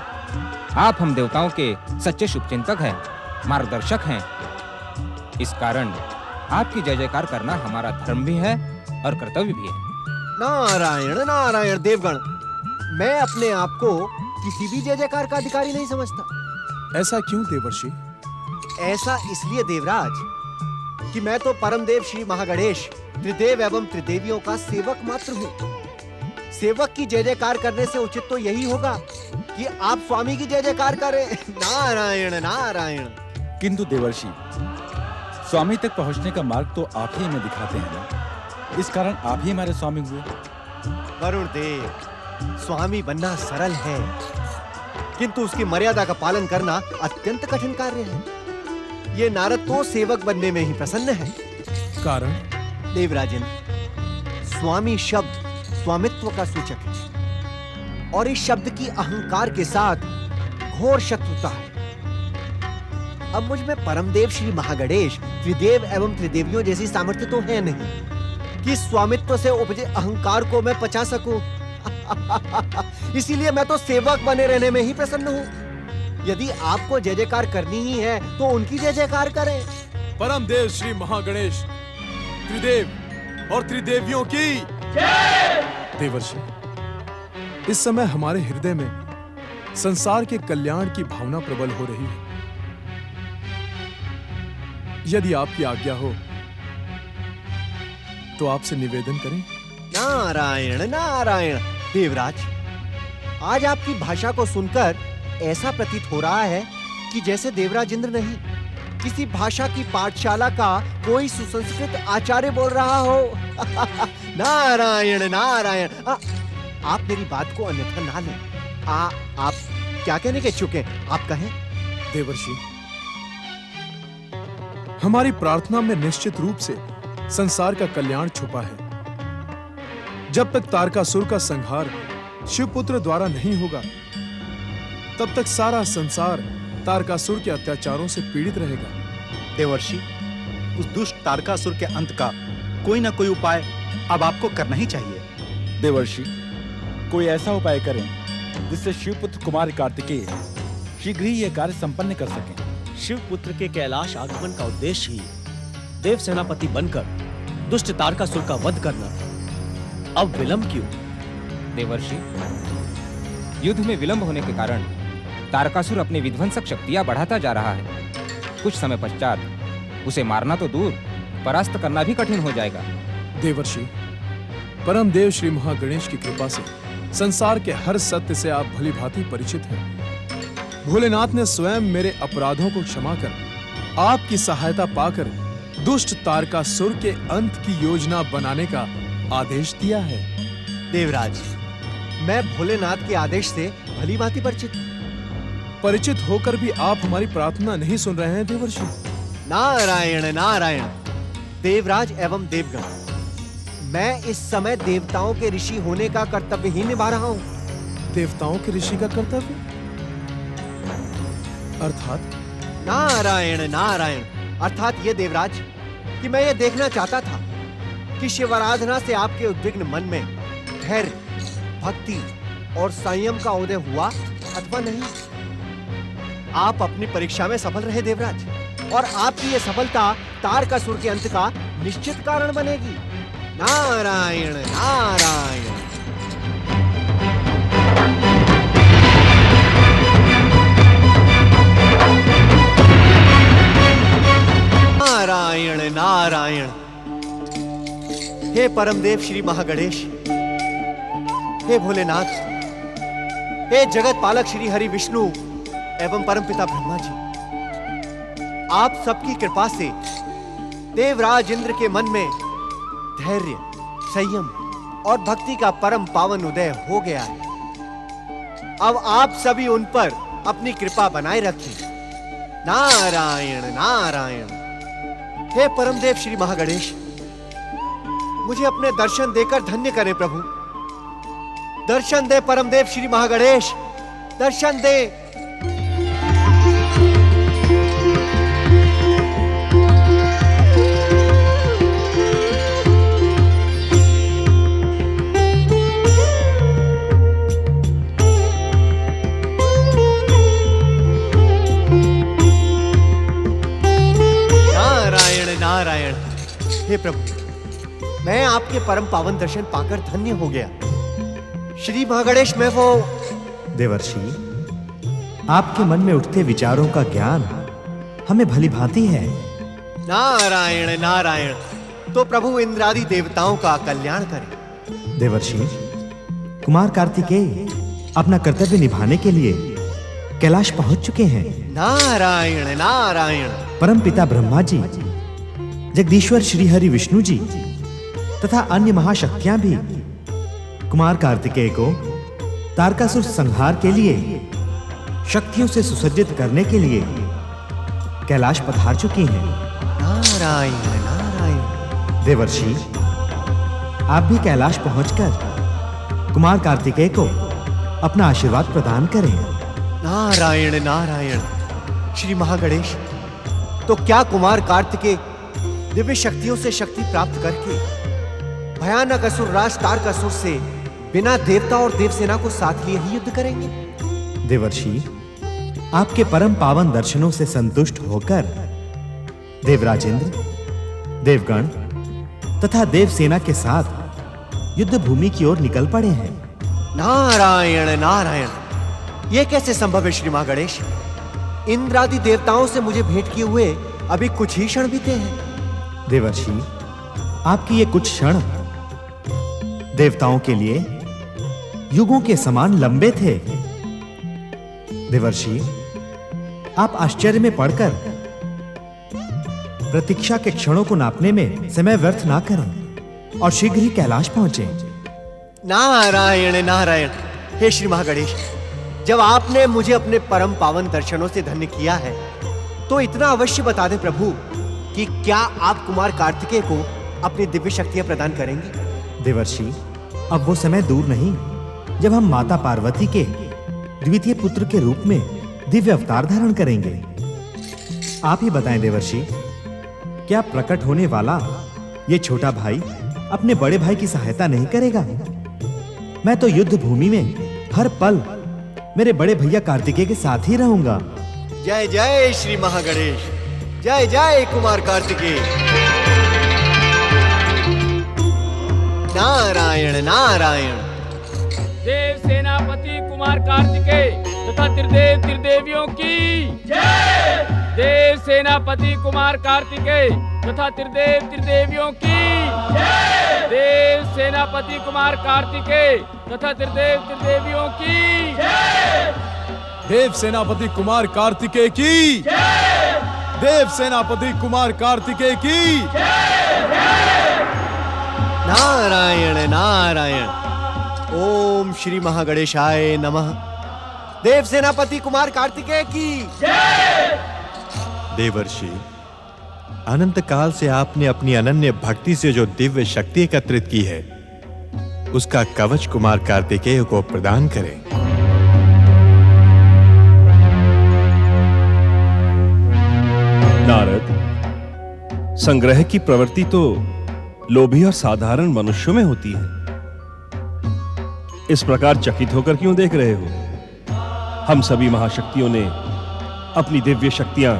आप हम देवताओं के सच्चे शुभचिंतक हैं, मार्गदर्शक हैं। इस कारण आपकी जय जयकार करना हमारा धर्म भी है और कर्तव्य भी है। नारायण नारायण। देवगण, मैं अपने आप को किसी भी जय जयकार का अधिकारी नहीं समझता। ऐसा क्यों देवर्षि? ऐसा इसलिए देवराज कि मैं तो परम देव श्री महागणेश, त्रिदेव एवं त्रिदेवियों का सेवक मात्र हूँ। सेवक की जय जयकार करने से उचित तो यही होगा कि आप स्वामी की जय जयकार करें। नारायण नारायण। किंतु देवर्षि, स्वामी तक पहुंचने का मार्ग तो आप ही हमें दिखाते हैं ना। इस कारण आप ही हमारे स्वामी हुए। वरुण देव, स्वामी बनना सरल है, किंतु उसकी मर्यादा का पालन करना अत्यंत कठिन कार्य है। ये नारद तो सेवक बनने में ही प्रसन्न है। कारण? देवराजेंद्र, स्वामी शब्द स्वामित्व का सूचक है और इस शब्द की अहंकार के साथ घोर शत्रुता है। अब मुझ में परमदेव श्री महागणेश, त्रिदेव एवं त्रिदेवियों जैसी सामर्थ्य तो है नहीं कि स्वामित्व से उपजे अहंकार को मैं पचा सकूं। इसीलिए मैं तो सेवक बने रहने में ही प्रसन्न हूँ। यदि आपको जय जयकार करनी ही है तो उनकी जय जयकार करें। परम देव श्री महागणेश, त्रिदेव और त्रिदेवियों की जय। देवर्षि, इस समय हमारे हृदय में संसार के कल्याण की भावना प्रबल हो रही है। यदि आपकी आज्ञा हो तो आपसे निवेदन करें। नारायण नारायण। देवराज, आज आपकी भाषा को सुनकर ऐसा प्रतीत हो रहा है कि जैसे देवराजेंद्र नहीं, किसी भाषा की पाठशाला का कोई सुसंस्कृत आचार्य बोल रहा हो। नारायण नारायण। आप मेरी बात को अन्यथा ना लें। आप क्या कहने के इच्छुक हैं, आप कहें। देवर्षि, हमारी प्रार्थना में निश्चित रूप से संसार का कल्याण छुपा है। जब तक तारकासुर का संहार शिवपुत्र द्वारा नहीं होगा, तब तक सारा संसार तारकासुर के अत्याचारों से पीड़ित रहेगा। देवर्षि, उस दुष्ट तारकासुर के अंत का कोई ना कोई उपाय अब आपको करना ही चाहिए। देवर्षि, कोई ऐसा उपाय करें जिससे शिवपुत्र कुमार कार्तिकेय शीघ्र ही यह कार्य संपन्न कर सकें। शिव पुत्र के कैलाश आगमन का उद्देश्य ही देव सेनापति बनकर दुष्ट तारकासुर का वध करना था। अब विलंब क्यों? देवर्षि, युद्ध में विलंब होने के कारण तारकासुर अपनी विध्वंसक शक्तियां बढ़ाता जा रहा है। कुछ समय पश्चात उसे मारना तो दूर, परास्त करना भी कठिन हो जाएगा। देवर्षि, परम देव श्री महागणेश की कृपा से संसार के हर सत्य से आप भली भांति परिचित हैं। भोलेनाथ ने स्वयं मेरे अपराधों को क्षमा कर आपकी सहायता पाकर दुष्ट तारकासुर के अंत की योजना बनाने का आदेश दिया है। देवराज, मैं भोलेनाथ के आदेश से भली भांति परिचित होकर भी आप हमारी प्रार्थना नहीं सुन रहे हैं देवर्षि। नारायण नारायण। देवराज एवं देवगण, मैं इस समय देवताओं के ऋषि होने का कर्तव्य ही निभा रहा हूँ। देवताओं के ऋषि का कर्तव्य अर्थात? नारायण नारायण, अर्थात ये देवराज कि मैं ये देखना चाहता था कि शिवाराधना से आपके उद्विग्न मन में धैर्य, भक्ति और संयम का उदय हुआ अथवा नहीं। आप अपनी परीक्षा में सफल रहे देवराज, और आपकी ये सफलता तारकासुर के अंत का निश्चित कारण बनेगी। नारायण नारायण। नारायण नारायण। हे परमदेव श्री महागणेश, हे भोलेनाथ, हे जगत पालक श्री हरि विष्णु एवं परमपिता ब्रह्मा जी, आप सबकी कृपा से देवराज इंद्र के मन में धैर्य, संयम और भक्ति का परम पावन उदय हो गया है। अब आप सभी उन पर अपनी कृपा बनाए रखें। नारायण नारायण। हे परमदेव श्री महागणेश, मुझे अपने दर्शन देकर धन्य करें प्रभु। दर्शन दे परमदेव श्री महागणेश, दर्शन दे। नारायण। हे प्रभु, मैं आपके परम पावन दर्शन पाकर धन्य हो गया। श्री महागणेश, मैं वो देवर्षि, आपके मन में उठते विचारों का ज्ञान हमें भली भांति है। नारायण नारायण। तो प्रभु इंद्रादि देवताओं का कल्याण करें। देवर्षि, कुमार कार्तिकेय अपना कर्तव्य निभाने के लिए कैलाश पहुंच चुके हैं। नारायण नारायण। परम पिता ब्रह्मा जी, जगदीश्वर श्री हरि विष्णु जी तथा अन्य महाशक्तियां भी कुमार कार्तिकेय को तारकासुर संहार के लिए शक्तियों से सुसज्जित करने के लिए कैलाश पधार चुकी हैं। नारायण नारायण। देवर्षि, आप भी कैलाश पहुंचकर कुमार कार्तिकेय को अपना आशीर्वाद प्रदान करें। नारायण नारायण। श्री महागणेश, तो क्या कुमार कार्तिकेय दिव्य शक्तियों से शक्ति प्राप्त करके भयानक असुर राज तारकासुर से बिना देवता और देवसेना को साथ लिए ही युद्ध करेंगे? देवर्षि, आपके परम पावन दर्शनों से संतुष्ट होकर देवराज इंद्र, देवगण तथा देवसेना के साथ युद्ध भूमि की ओर निकल पड़े हैं। नारायण नारायण। यह कैसे संभव है श्री महागणेश? इंद्रादि देवताओं से मुझे भेंट किए हुए अभी कुछ ही क्षण बीते हैं। देवर्षि, आपकी ये कुछ क्षण देवताओं के लिए युगों के समान लंबे थे। देवर्षि, आप आश्चर्य में पड़कर प्रतीक्षा के क्षणों को नापने में समय व्यर्थ ना करें और शीघ्र ही कैलाश पहुंचे। नारायण नारायण। हे श्री महागणेश, जब आपने मुझे अपने परम पावन दर्शनों से धन्य किया है, तो इतना अवश्य बता दें प्रभु कि क्या आप कुमार कार्तिकेय को अपनी दिव्य शक्तियां प्रदान करेंगे? देवर्षि, अब वो समय दूर नहीं जब हम माता पार्वती के द्वितीय पुत्र के रूप में दिव्य अवतार धारण करेंगे। आप ही बताएं देवर्षि, क्या प्रकट होने वाला ये छोटा भाई अपने बड़े भाई की सहायता नहीं करेगा? मैं तो युद्ध भूमि में हर पल मेरे बड़े भैया कार्तिकेय के साथ ही रहूंगा। जय जय श्री महागणेश, जय जय कुमार कार्तिकेय। नारायण नारायण। देव सेनापति कुमार कार्तिकेय तथा त्रिदेव त्रिदेवियों की जय। देव सेनापति कुमार कार्तिकेय तथा त्रिदेव त्रिदेवियों की जय। देव सेनापति कुमार कार्तिकेय तथा त्रिदेव त्रिदेवियों की जय। देव सेनापति कुमार कार्तिकेय की जय। देव सेनापति कुमार कार्तिकेय की जय। नारायण नारायण। ओम श्री महागणेशाय नमः। देव सेनापति कुमार कार्तिकेय की जय। देवर्षि, अनंत काल से आपने अपनी अनन्य भक्ति से जो दिव्य शक्ति एकत्रित की है, उसका कवच कुमार कार्तिकेय को प्रदान करें। नारद, संग्रह की प्रवृत्ति तो लोभी और साधारण मनुष्यों में होती है। इस प्रकार चकित होकर क्यों देख रहे हो? हम सभी महाशक्तियों ने अपनी दिव्य शक्तियां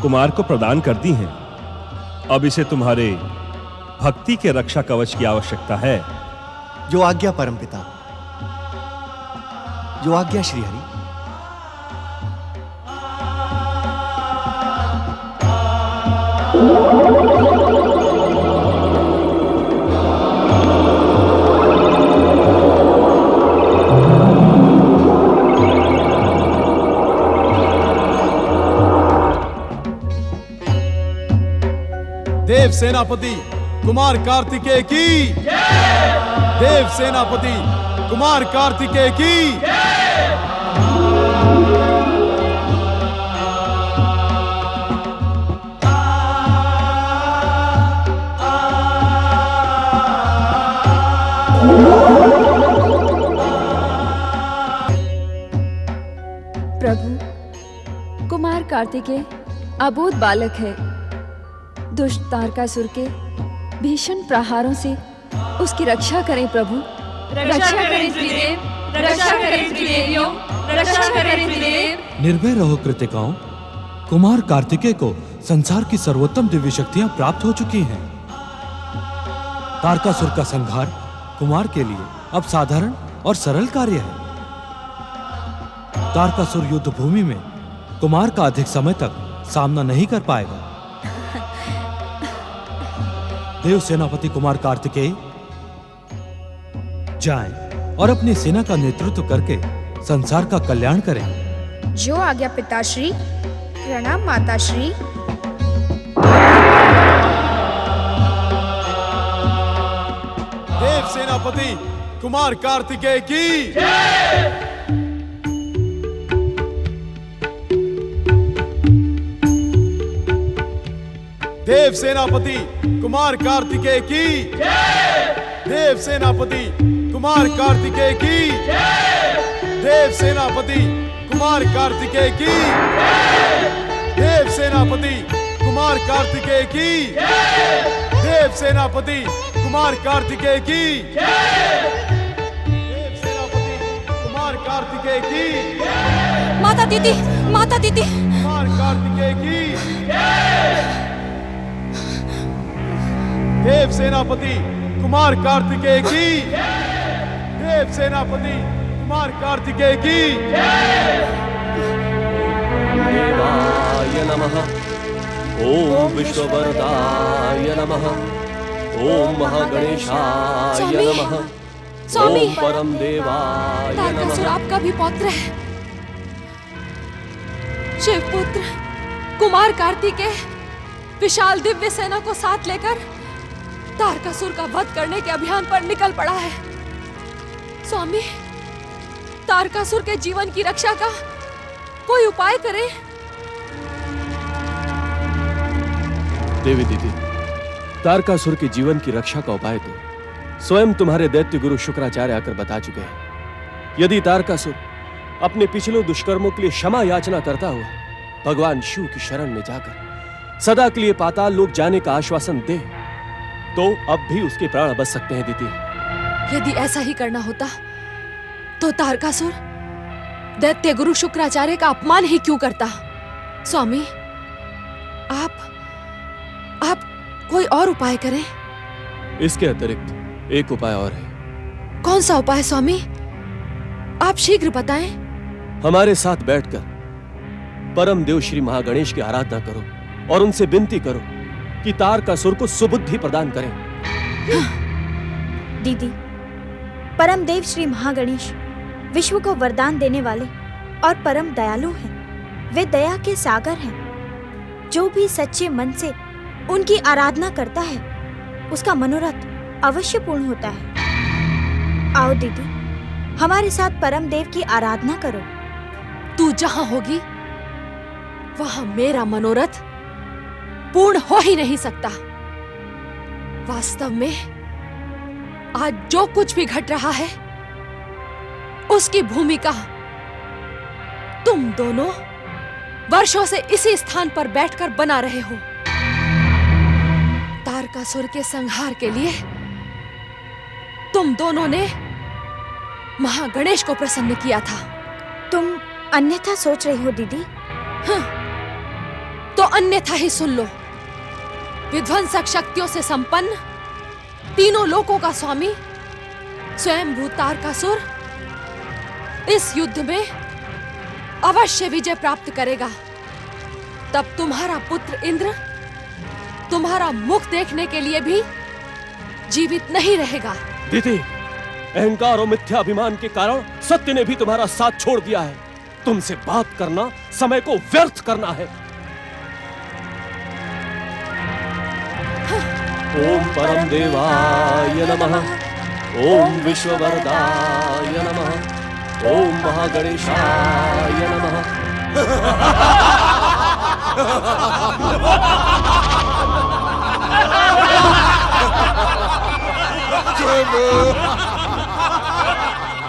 कुमार को प्रदान कर दी हैं। अब इसे तुम्हारे भक्ति के रक्षा कवच की आवश्यकता है। जो आज्ञा परमपिता, जो आज्ञा श्री हरि। देव सेनापति कुमार कार्तिकेय की जय। देव सेनापति कुमार कार्तिकेय की जय। प्रभु, कुमार कार्तिकेय अबोध बालक है। दुष्ट तारकासुर के भीषण प्रहारों से उसकी रक्षा करें प्रभु। रक्षा करें त्रिदेव, रक्षा करें त्रिदेवियों, रक्षा करें त्रिदेव। निर्भय रहो कृतिकाओं, कुमार कार्तिकेय को संसार की सर्वोत्तम दिव्य शक्तियां प्राप्त हो चुकी हैं। तारकासुर का संहार कुमार के लिए अब साधारण और सरल कार्य है। तारकासुर युद्ध भूमि में कुमार का अधिक समय तक सामना नहीं कर पाएगा। देव सेनापति कुमार कार्तिकेय जाएं और अपनी सेना का नेतृत्व करके संसार का कल्याण करें। जो आज्ञा पिताश्री। प्रणाम माताश्री। देव सेनापति कुमार कार्तिकेय की जय। देव सेनापति कुमार कार्तिकेय की जय। देव सेनापति कुमार कार्तिकेय की जय। देव सेनापति कुमार कार्तिकेय की जय। देव सेनापति कुमार कार्तिकेय की जय। देव सेनापति कुमार कार्तिकेय की जय। देव सेनापति कुमार कार्तिकेय की जय। माता दीदी, माता दीदी। कुमार कार्तिकेय की जय। देव सेनापति कुमार कार्तिकेय की जय। देव सेनापति कुमार कार्तिकेय की जय। देवाय नमः। ओम विश्ववरदाय नमः। ओम महागणेशाय नमः। स्वामी, ओम परम देवाय तारकासुर नमः। आपका भी पौत्र है। शिवपुत्र कुमार कार्तिकेय विशाल दिव्य सेना को साथ लेकर तारकासुर का वध करने के अभियान पर निकल पड़ा है। स्वामी, तारकासुर के जीवन की रक्षा का कोई उपाय करें। देवी दीदी, तारकासुर के जीवन की रक्षा का उपाय तो स्वयं तुम्हारे दैत्य गुरु शुक्राचार्य आकर बता चुके हैं। यदि तारकासुर अपने पिछले दुष्कर्मों के लिए क्षमा याचना करता हुआ भगवान शिव की शरण में जाकर सदा के लिए पाताल लोक जाने का आश्वासन दे, तो अब भी उसके प्राण बच सकते हैं दीदी। यदि ऐसा ही करना होता तो तारकासुर दैत्य गुरु शुक्राचार्य का अपमान ही क्यों करता? स्वामी, आप कोई और उपाय करें। इसके अतिरिक्त एक उपाय और है। कौन सा उपाय स्वामी? आप शीघ्र बताएं। हमारे साथ बैठकर परम देव श्री महागणेश की आराधना करो और उनसे विनती करो कि तारकासुर को सुबुद्धि प्रदान करें। दीदी, परम देव श्री महागणेश विश्व को वरदान देने वाले और परम दयालु हैं। वे दया के सागर हैं। जो भी सच्चे मन से उनकी आराधना करता है उसका मनोरथ अवश्य पूर्ण होता है। आओ दीदी, हमारे साथ परम देव की आराधना करो। तू जहां होगी वहां मेरा मनोरथ पूर्ण हो ही नहीं सकता। वास्तव में आज जो कुछ भी घट रहा है उसकी भूमिका तुम दोनों वर्षों से इसी स्थान पर बैठकर बना रहे हो। तारकासुर के संहार के लिए तुम दोनों ने महागणेश को प्रसन्न किया था। तुम अन्यथा सोच रही हो दीदी। हाँ, तो अन्यथा ही सुन लो। विध्वंसक शक्तियों से संपन्न तीनों लोकों का स्वामी स्वयंभू तारकासुर इस युद्ध में अवश्य विजय प्राप्त करेगा। तब तुम्हारा पुत्र इंद्र तुम्हारा मुख देखने के लिए भी जीवित नहीं रहेगा। दीदी, अहंकार और मिथ्याभिमान के कारण सत्य ने भी तुम्हारा साथ छोड़ दिया है। तुमसे बात करना समय को व्यर्थ करना है। ओम परम देवाय नमः, ओम विश्ववरदाय नमः, ओम महागणेशाय नमः।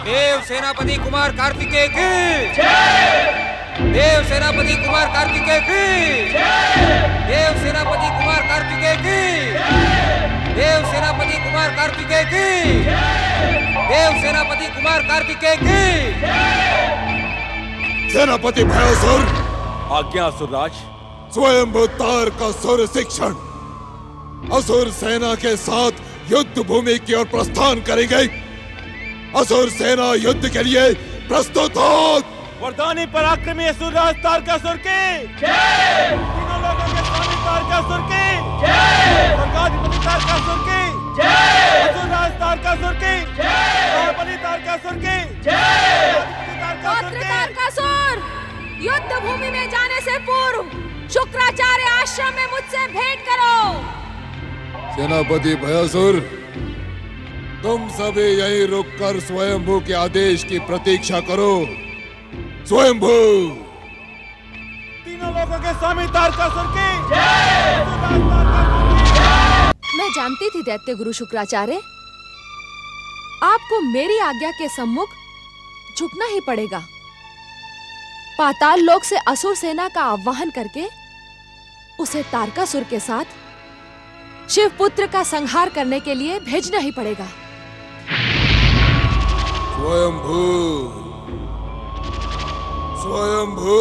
देव सेनापति कुमार कार्तिकेय की देव सेनापति कुमार कार्तिकेय की देव सेनापति कुमार कार्तिकेय की देव सेनापति कुमार कार्तिकेय की देव सेनापति कुमार कार्तिकेय की। सेनापति भयासुर, आज्ञा असुरराज। स्वयंभू तारकासुर शिक्षण असुर सेना के साथ युद्ध भूमि की ओर प्रस्थान करेंगे। असुर सेना युद्ध के लिए प्रस्तुत हो। वरदानी पराक्रमी असुरराज तारकासुर की जय। तीनों लोगों के स्वामी तारकासुर की जय। स्वर्गाधिपति तारकासुर की जय। असुरराज तारकासुर की जय। महाबली तारकासुर की जय। तारकासुर, युद्ध भूमि में जाने से पूर्व शुक्राचार्य आश्रम में मुझसे भेंट करो। सेनापति भयासुर, तुम सभी यहीं रुककर स्वयंभू के आदेश की प्रतीक्षा करो। स्वयंभू। तीनों लोगों के स्वामी तारकासुर की मैं जानती थी दैत्य गुरु शुक्राचार्य, आपको मेरी आज्ञा के सम्मुख झुकना ही पड़ेगा। पाताल लोक से असुर सेना का आह्वान करके उसे तारकासुर के साथ शिव पुत्र का संहार करने के लिए भेजना ही पड़ेगा। स्वयंभू, स्वयंभू,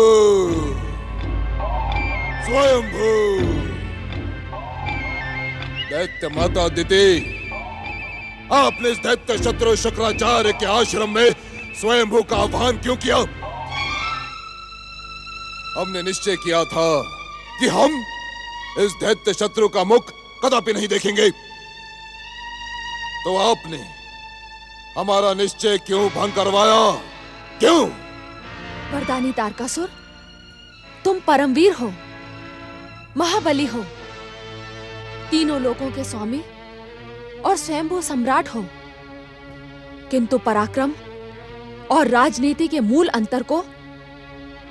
स्वयंभू। दैत्य माता अदिति, आपने इस दैत्य शत्रु शुक्राचार्य के आश्रम में स्वयंभू का आह्वान क्यों किया? हमने निश्चय किया था कि हम इस दैत्य शत्रु का मुख कदापि नहीं देखेंगे। तो आपने हमारा निश्चय क्यों भंग करवाया? क्यों? वरदानी तारकासुर, तुम परमवीर हो, महाबली हो, तीनों लोकों के स्वामी और स्वयंभू सम्राट हो, किंतु पराक्रम और राजनीति के मूल अंतर को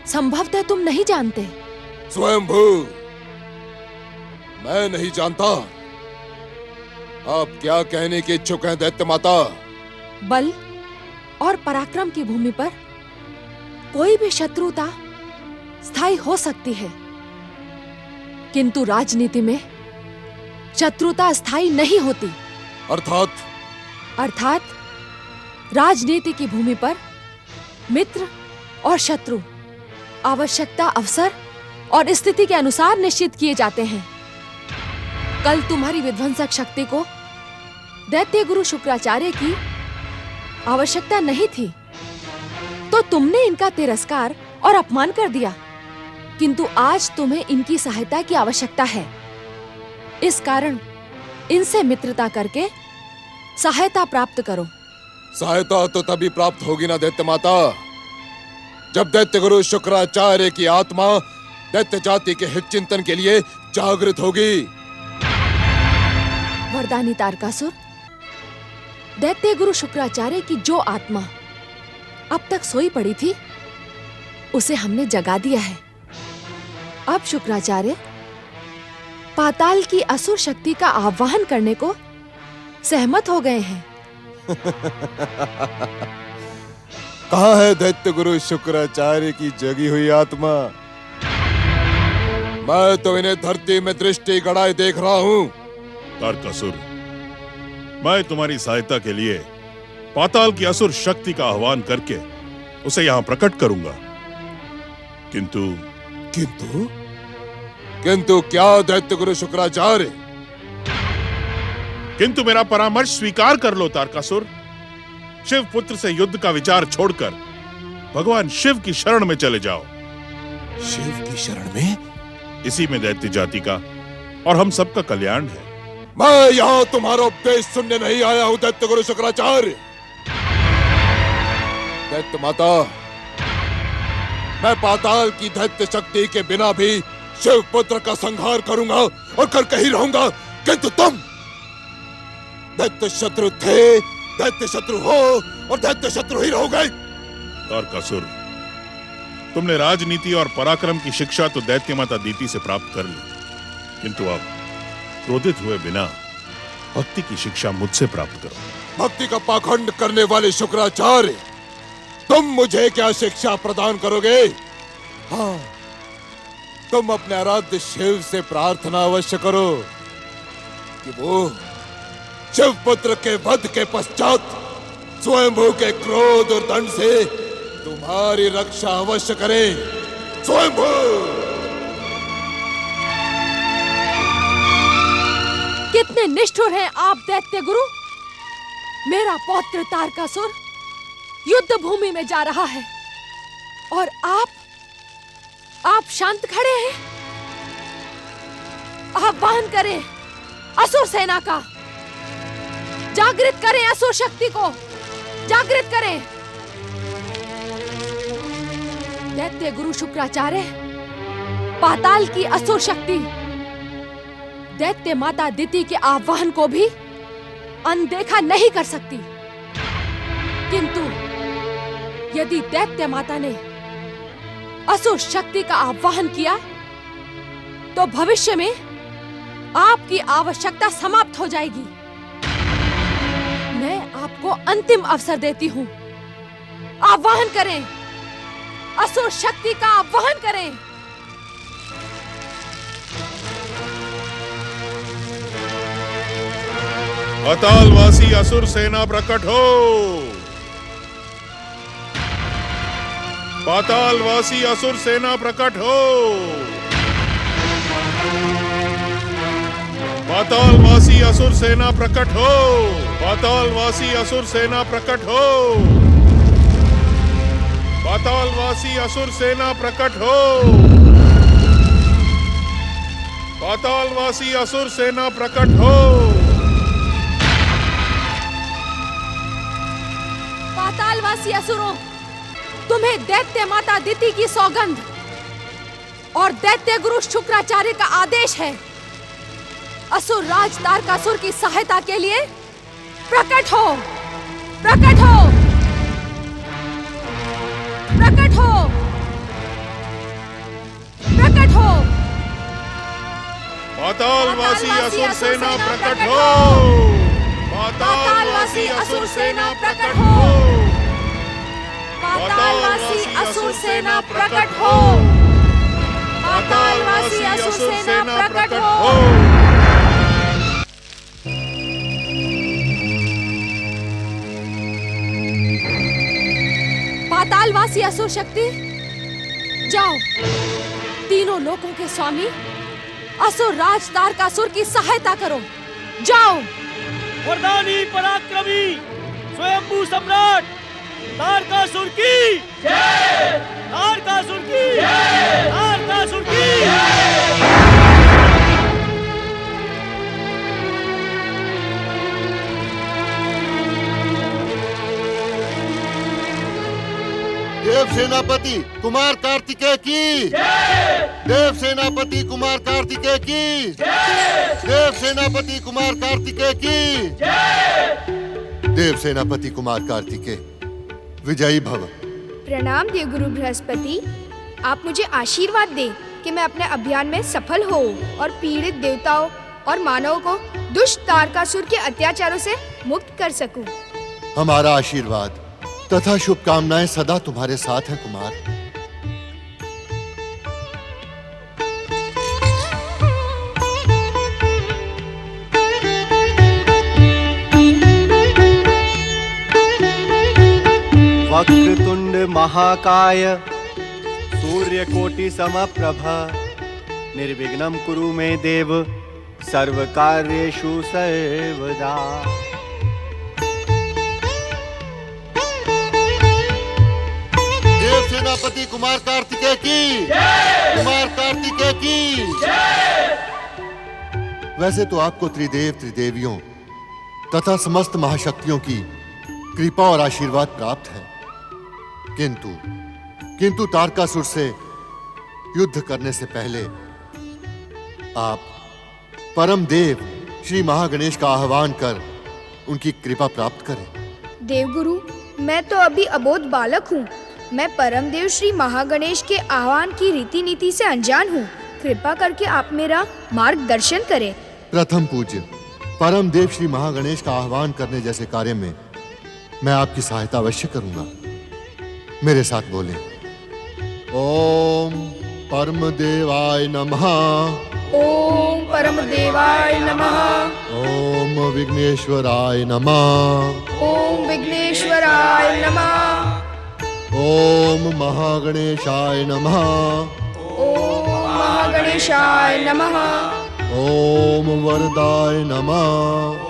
संभवतः तुम नहीं जानते। स्वयंभू, मैं नहीं जानता। आप क्या कहने के इच्छुक हैं दैत्य माता? बल और पराक्रम की भूमि पर कोई भी शत्रुता स्थायी हो सकती है, किंतु राजनीति में शत्रुता स्थायी नहीं होती। अर्थात राजनीति की भूमि पर मित्र और शत्रु आवश्यकता, अवसर और स्थिति के अनुसार निश्चित किए जाते हैं। कल तुम्हारी विध्वंसक शक्ति को दैत्य गुरु शुक्राचार्य की आवश्यकता नहीं थी, तो तुमने इनका तिरस्कार और अपमान कर दिया। किंतु आज तुम्हें इनकी सहायता की आवश्यकता है। इस कारण इनसे मित्रता करके सहायता प्राप्त करो। सहायता तो तभी प्राप्त होगी ना दैत्य माता, जब दैत्य गुरु शुक्राचार्य की आत्मा दैत्य जाति के हित चिंतन के लिए जागृत होगी। वरदानी तारकासुर, दैत्य गुरु शुक्राचार्य की जो आत्मा अब तक सोई पड़ी थी, उसे हमने जगा दिया है। अब शुक्राचार्य पाताल की असुर शक्ति का आह्वान करने को सहमत हो गए हैं। कहाँ है दैत्य गुरु शुक्राचार्य की जगी हुई आत्मा? मैं तो इन्हें धरती में दृष्टि गड़ाए देख रहा हूँ। तारकासुर, मैं तुम्हारी सहायता के लिए पाताल की असुर शक्ति का आह्वान करके उसे यहाँ प्रकट करूंगा। किंतु किंतु किंतु क्या दैत्य गुरु शुक्राचार्य? किंतु मेरा परामर्श स्वीकार कर लो तारकासुर। शिव पुत्र से युद्ध का विचार छोड़कर भगवान शिव की शरण में चले जाओ। शिव की शरण में? इसी में दैत्य जाति का और हम सबका कल्याण है। मैं यहाँ तुम्हारा उपदेश सुनने नहीं आया हूँ दैत्य गुरु शुक्राचार्य। दैत्य माता, मैं पाताल की दैत्य शक्ति के बिना भी शिव पुत्र का संहार करूंगा और करके ही रहूंगा। किंतु तुम दैत्य शत्रु थे, दैत्य शत्रु हो और दैत्य शत्रु ही रहोगे। तारकासुर, तुमने राजनीति और पराक्रम की शिक्षा तो दैत्य माता दीति से प्राप्त कर ली, किंतु अब क्रोधित हुए बिना भक्ति की शिक्षा मुझसे प्राप्त करो। भक्ति का पाखंड करने वाले शुक्राचार्य, तुम मुझे क्या शिक्षा प्रदान करोगे? हाँ, तुम अपने आराध्य शिव से प्रार्थना अवश्य करो कि वो शिव पुत्र के वध के पश्चात स्वयंभू के क्रोध और दंड से तुम्हारी रक्षा अवश्य करें। स्वयंभू! कितने निष्ठुर हैं आप दैत्य गुरु। मेरा पौत्र तारकासुर युद्ध भूमि में जा रहा है और आप शांत खड़े हैं। आह्वान करें असुर सेना का, जागृत करें असुर शक्ति को, जागृत करें। दैत्य गुरु शुक्राचार्य पाताल की असुर शक्ति दैत्य माता दिति के आह्वान को भी अनदेखा नहीं कर सकती। किंतु यदि दैत्य माता ने असुर शक्ति का आह्वान किया तो भविष्य में आपकी आवश्यकता समाप्त हो जाएगी। मैं आपको अंतिम अवसर देती हूँ। आह्वान करें, असुर शक्ति का आह्वान करें। पातालवासी असुर सेना प्रकट हो। पातालवासी असुर सेना प्रकट हो। पातालवासी असुर सेना प्रकट हो। पातालवासी असुर सेना प्रकट हो। पातालवासी असुर सेना प्रकट हो। पातालवासी असुर सेना प्रकट हो। पातालवासी असुरों, तुम्हें दैत्य माता दिति की सौगंध और दैत्य गुरु शुक्राचार्य का आदेश है। असुर राज तारकासुर की सहायता के लिए प्रकट हो, प्रकट हो, प्रकट हो, प्रकट हो। पातालवासी असुर सेना प्रकट हो। पातालवासी असुर सेना प्रकट हो। पातालवासी असुर सेना प्रकट हो। पातालवासी असुर सेना प्रकट हो। निवासी असुर शक्ति, जाओ तीनों लोकों के स्वामी असुर राज तारकासुर की सहायता करो। जाओ। वरदानी पराक्रमी स्वयंभू सम्राट तारकासुर की जय, तारकासुर की जय, तारकासुर की देव सेनापति कुमार कार्तिकेय की जय, देव सेनापति कुमार कार्तिकेय की जय, देव सेनापति कुमार कार्तिकेय की जय, देव सेनापति कुमार कार्तिकेय विजयी भव। प्रणाम देवगुरु बृहस्पति। आप मुझे आशीर्वाद दें कि मैं अपने अभियान में सफल हो और पीड़ित देवताओं और मानवों को दुष्ट तारकासुर के अत्याचारों से मुक्त कर सकूं। हमारा आशीर्वाद तथा शुभकामनाएं सदा तुम्हारे साथ हैं कुमार। वक्रतुंड महाकाय सूर्यकोटि समप्रभ निर्विघ्नं कुरु मे देव सर्वकार्येषु सर्वदा। देव सेनापति कुमार कार्तिकेय की जय, कुमार कार्तिकेय की जय। वैसे तो आपको त्रिदेव त्रिदेवियों तथा समस्त महाशक्तियों की कृपा और आशीर्वाद प्राप्त है, किंतु तारकासुर से युद्ध करने से पहले आप परम देव श्री महागणेश का आह्वान कर उनकी कृपा प्राप्त करें। देवगुरु, मैं तो अभी अबोध बालक हूँ। मैं परम देव श्री महागणेश के आह्वान की रीति नीति से अनजान हूँ। कृपा करके आप मेरा मार्गदर्शन करें। प्रथम पूज्य परम देव श्री महागणेश का आह्वान करने जैसे कार्य में मैं आपकी सहायता अवश्य करूंगा। मेरे साथ बोले, ओम परम देवाय नमः, ओम परम देवाय नमः, ओम विघ्नेश्वराय नमः, ओम विघ्नेश्वराय नमः, ओम महागणेशाय नमः, ओम महागणेशाय नमः, ओम वरदाय नमः,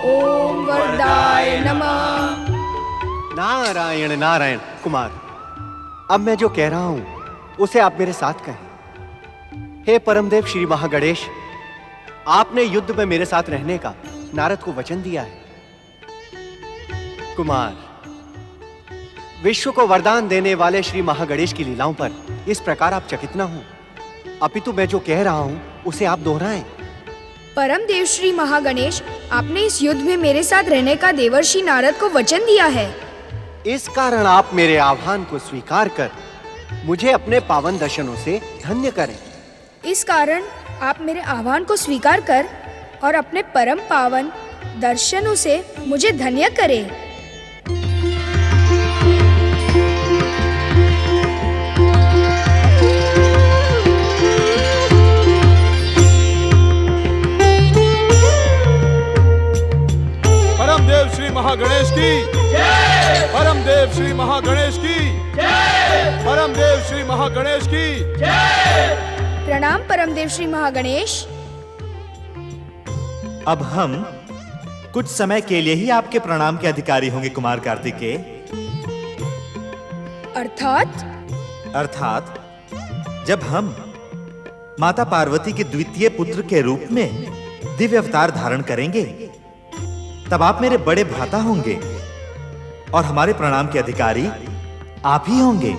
ओम वरदाय नमः। नारायण नारायण। कुमार, अब मैं जो कह रहा हूं उसे आप मेरे साथ कहें। हे परमदेव श्री महागणेश, आपने युद्ध में मेरे साथ रहने का नारद को वचन दिया है। कुमार, विश्व को वरदान देने वाले श्री महागणेश की लीलाओं पर इस प्रकार आप चकित न हो, अपितु मैं जो कह रहा हूं उसे आप दोहराएं। परम देव श्री महागणेश, आपने इस युद्ध में मेरे साथ रहने का देवर्षि नारद को वचन दिया है। इस कारण आप मेरे आह्वान को स्वीकार कर मुझे अपने पावन दर्शनों से धन्य करें। इस कारण आप मेरे आह्वान को स्वीकार कर और अपने परम पावन दर्शनों से मुझे धन्य करें। परम देव श्री महागणेश की जय, परम देव श्री महागणेश की जय, परम देव श्री महागणेश की जय। प्रणाम परम देव श्री महागणेश। अब हम कुछ समय के लिए ही आपके प्रणाम के अधिकारी होंगे कुमार कार्तिकेय। अर्थात जब हम माता पार्वती के द्वितीय पुत्र के रूप में दिव्य अवतार धारण करेंगे, तब आप मेरे बड़े भ्राता होंगे और हमारे प्रणाम के अधिकारी आप ही होंगे।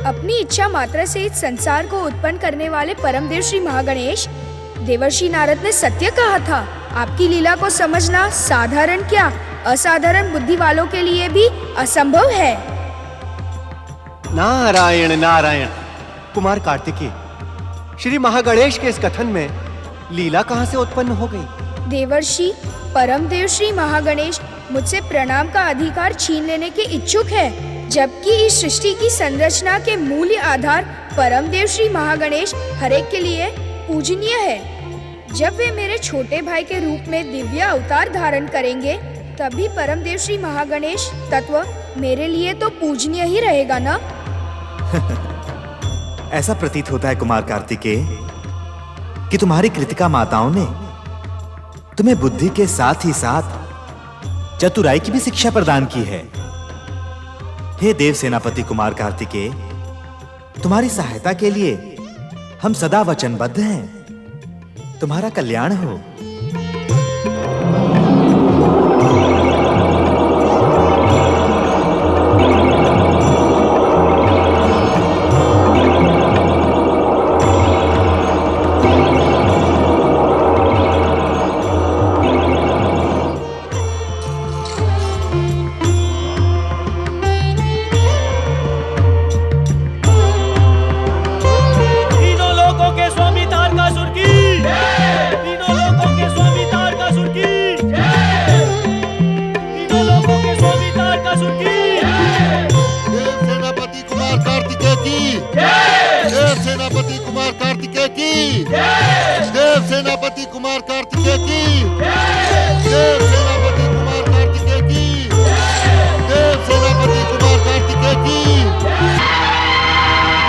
अपनी इच्छा मात्र से इस संसार को उत्पन्न करने वाले परम देव श्री महागणेश, देवर्षि नारद ने सत्य कहा था। आपकी लीला को समझना साधारण क्या, असाधारण बुद्धि वालों के लिए भी असंभव है। नारायण नारायण। कुमार कार्तिकेय, श्री महागणेश के इस कथन में लीला कहां से उत्पन्न हो गई? देवर्षि, परम देव श्री महागणेश मुझसे प्रणाम का अधिकार छीन लेने के इच्छुक है, जबकि इस सृष्टि की संरचना के मूल आधार परम देव श्री महागणेश हरेक के लिए पूजनीय है। जब वे मेरे छोटे भाई के रूप में दिव्य अवतार धारण करेंगे, तभी परमदेव श्री महागणेश तत्व मेरे लिए तो पूजनीय ही रहेगा ना। ऐसा प्रतीत होता है कुमार कार्तिकेय कि तुम्हारी कृतिका माताओं ने तुम्हें बुद्धि के साथ ही साथ चतुराई की भी शिक्षा प्रदान की है। हे देव सेनापति कुमार कार्तिकेय, तुम्हारी सहायता के लिए हम सदा वचनबद्ध हैं। तुम्हारा कल्याण हो। देव सेनापति कुमार कार्तिकेय की, देव सेनापति कुमार कार्तिकेय की, देव सेनापति कुमार कार्तिकेय की।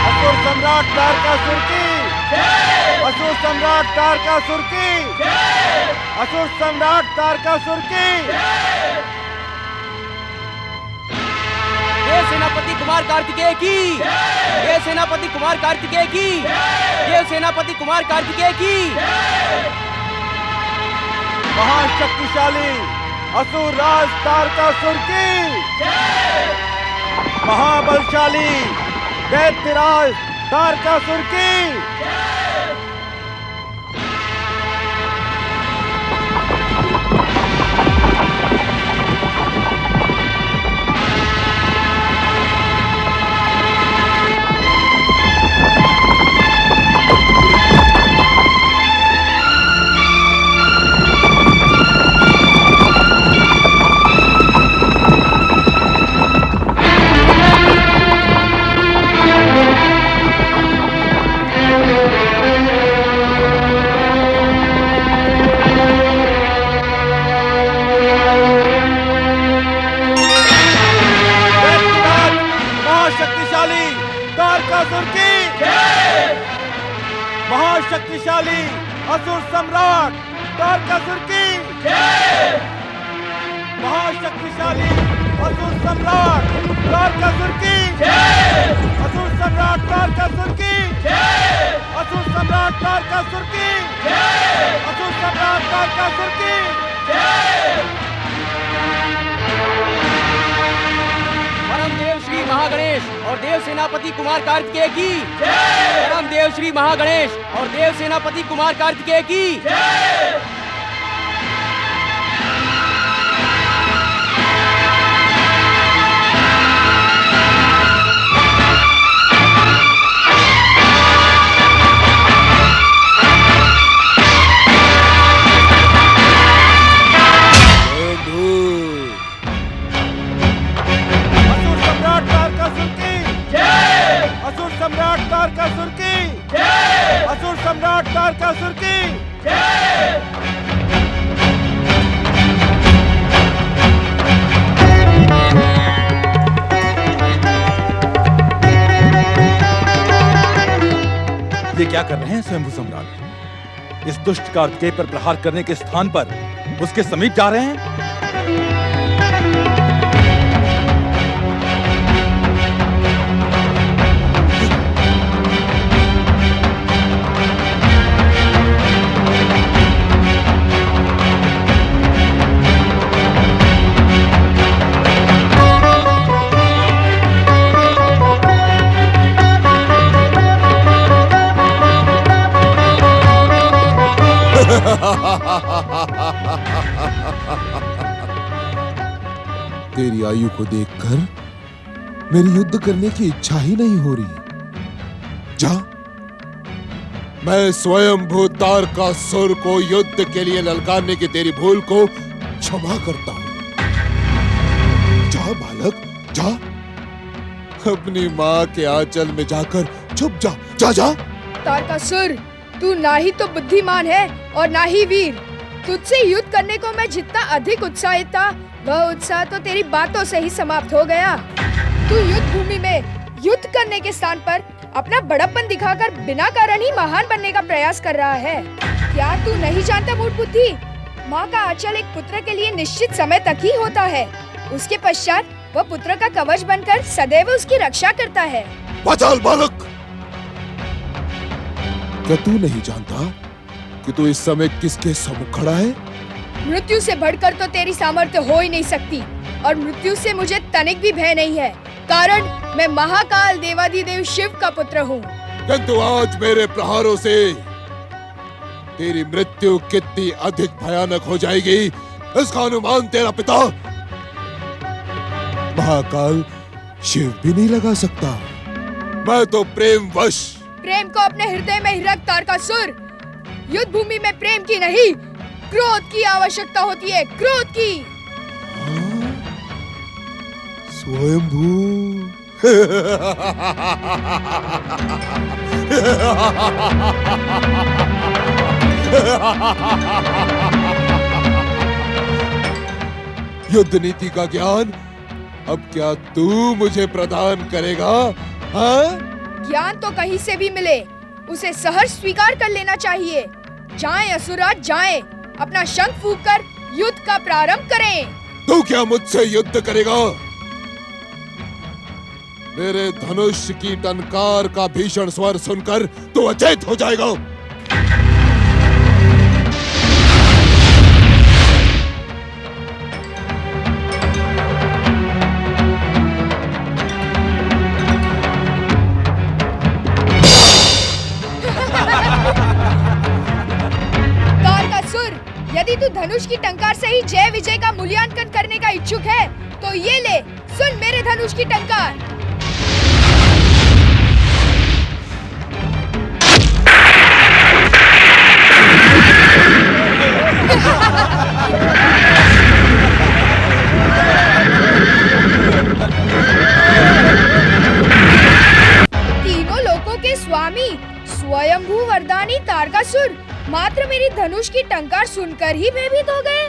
असुर सम्राट तारकासुर की, असुर सम्राट तारकासुर की, असुर सम्राट तारकासुर की। देव सेनापति कुमार कार्तिकेय की, देव सेनापति कुमार कार्तिकेय की, देव सेनापति कुमार कार्तिकेय की। महाशक्तिशाली असुर राज तारकासुर की, महाबलशाली दैत्यराज तारकासुर की। महाशक्तिशाली असुर सम्राट तारकासुर की, महाशक्तिशाली असुर सम्राट तारकासुर की, असुर सम्राट तारकासुर की, असुर सम्राट तारकासुर की, असुर सम्राट तारकासुर की। परमदेव श्री महागणेश और देव सेनापति कुमार कार्तिकेय की, परमदेव श्री महागणेश और देव सेनापति कुमार कार्तिकेय की। असुर सम्राट तारकासुर की, असुर सम्राट तारकासुर की। ये क्या कर रहे हैं स्वयंभू सम्राट? इस दुष्ट कार्तिकेय पर प्रहार करने के स्थान पर उसके समीप जा रहे हैं। तेरी आयु को देखकर मेरी युद्ध करने की इच्छा ही नहीं हो रही। जा, मैं स्वयंभू तारकासुर को युद्ध के लिए ललकारने की तेरी भूल को क्षमा करता हूं। जा बालक, जा, अपनी मां के आंचल में जाकर छुप जा। जा जा। तारकासुर, तू ना ही तो बुद्धिमान है और ना ही वीर। तुझसे युद्ध करने को मैं जितना अधिक उत्साहित था, वह उत्साह तो तेरी बातों से ही समाप्त हो गया। तू युद्ध भूमि में युद्ध करने के स्थान पर अपना बड़प्पन दिखाकर बिना कारण ही महान बनने का प्रयास कर रहा है। क्या तू नहीं जानता मूढ़ बुद्धि? माँ का आंचल एक पुत्र के लिए निश्चित समय तक ही होता है। उसके पश्चात वह पुत्र का कवच बनकर सदैव उसकी रक्षा करता है। पाचाल बालक, क्या तू नहीं जानता कि तू इस समय किसके सम्मुख खड़ा है? मृत्यु से बढ़कर तो तेरी सामर्थ्य हो ही नहीं सकती, और मृत्यु से मुझे तनिक भी भय नहीं है, कारण मैं महाकाल देवाधिदेव शिव का पुत्र हूँ। किंतु आज मेरे प्रहारों से तेरी मृत्यु कितनी अधिक भयानक हो जाएगी, इसका अनुमान तेरा पिता महाकाल शिव भी नहीं लगा सकता। मैं तो प्रेमवश। प्रेम को अपने हृदय में ही रख तारकासुर। युद्ध भूमि में प्रेम की नहीं, क्रोध की आवश्यकता होती है, क्रोध की। स्वयंभू। युद्ध नीति का ज्ञान अब क्या तू मुझे प्रदान करेगा? हाँ? ज्ञान तो कहीं से भी मिले, उसे सहर्ष स्वीकार कर लेना चाहिए। जाएं असुराज जाएं, अपना शंख फूंककर युद्ध का प्रारंभ करें। तू क्या मुझसे युद्ध करेगा? मेरे धनुष की टंकार का भीषण स्वर सुनकर तू अचेत हो जाएगा। यदि तू धनुष की टंकार से ही जय विजय का मूल्यांकन करने का इच्छुक है, तो ये ले, सुन मेरे धनुष की टंकार। तीनों लोकों के स्वामी स्वयंभू वरदानी तारकासुर मात्र मेरी धनुष की टंकार सुनकर ही भयभीत हो गए।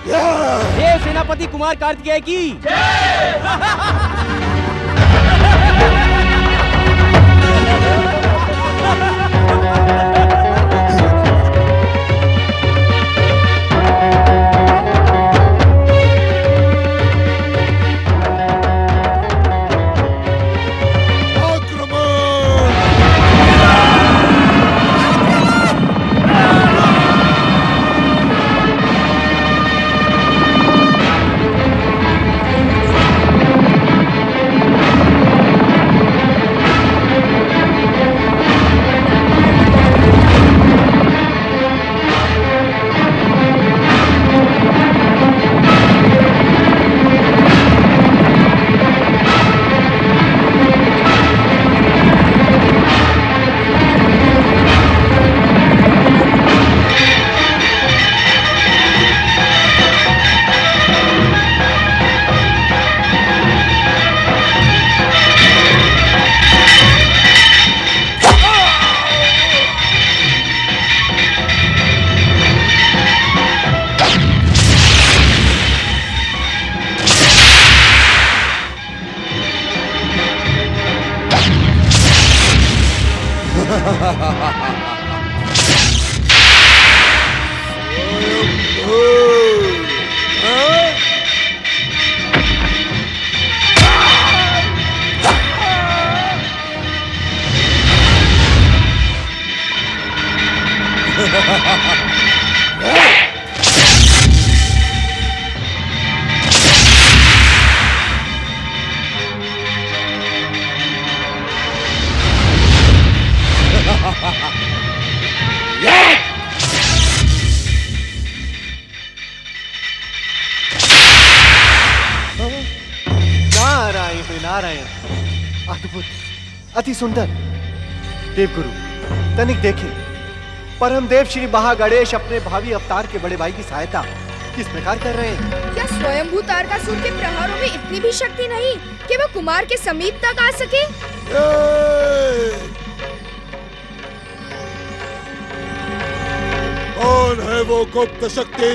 देव सेनापति कुमार कार्तिकेय की नारायण नारायण, अद्भुत, अति सुंदर। देवगुरु तनिक देखे, परमदेव श्री महागणेश अपने भावी अवतार के बड़े भाई की सहायता किस प्रकार कर रहे हैं? क्या स्वयंभू तारकासुर के प्रहारों में इतनी भी शक्ति नहीं कि वो कुमार के समीप तक आ सके? कौन है वो गुप्त शक्ति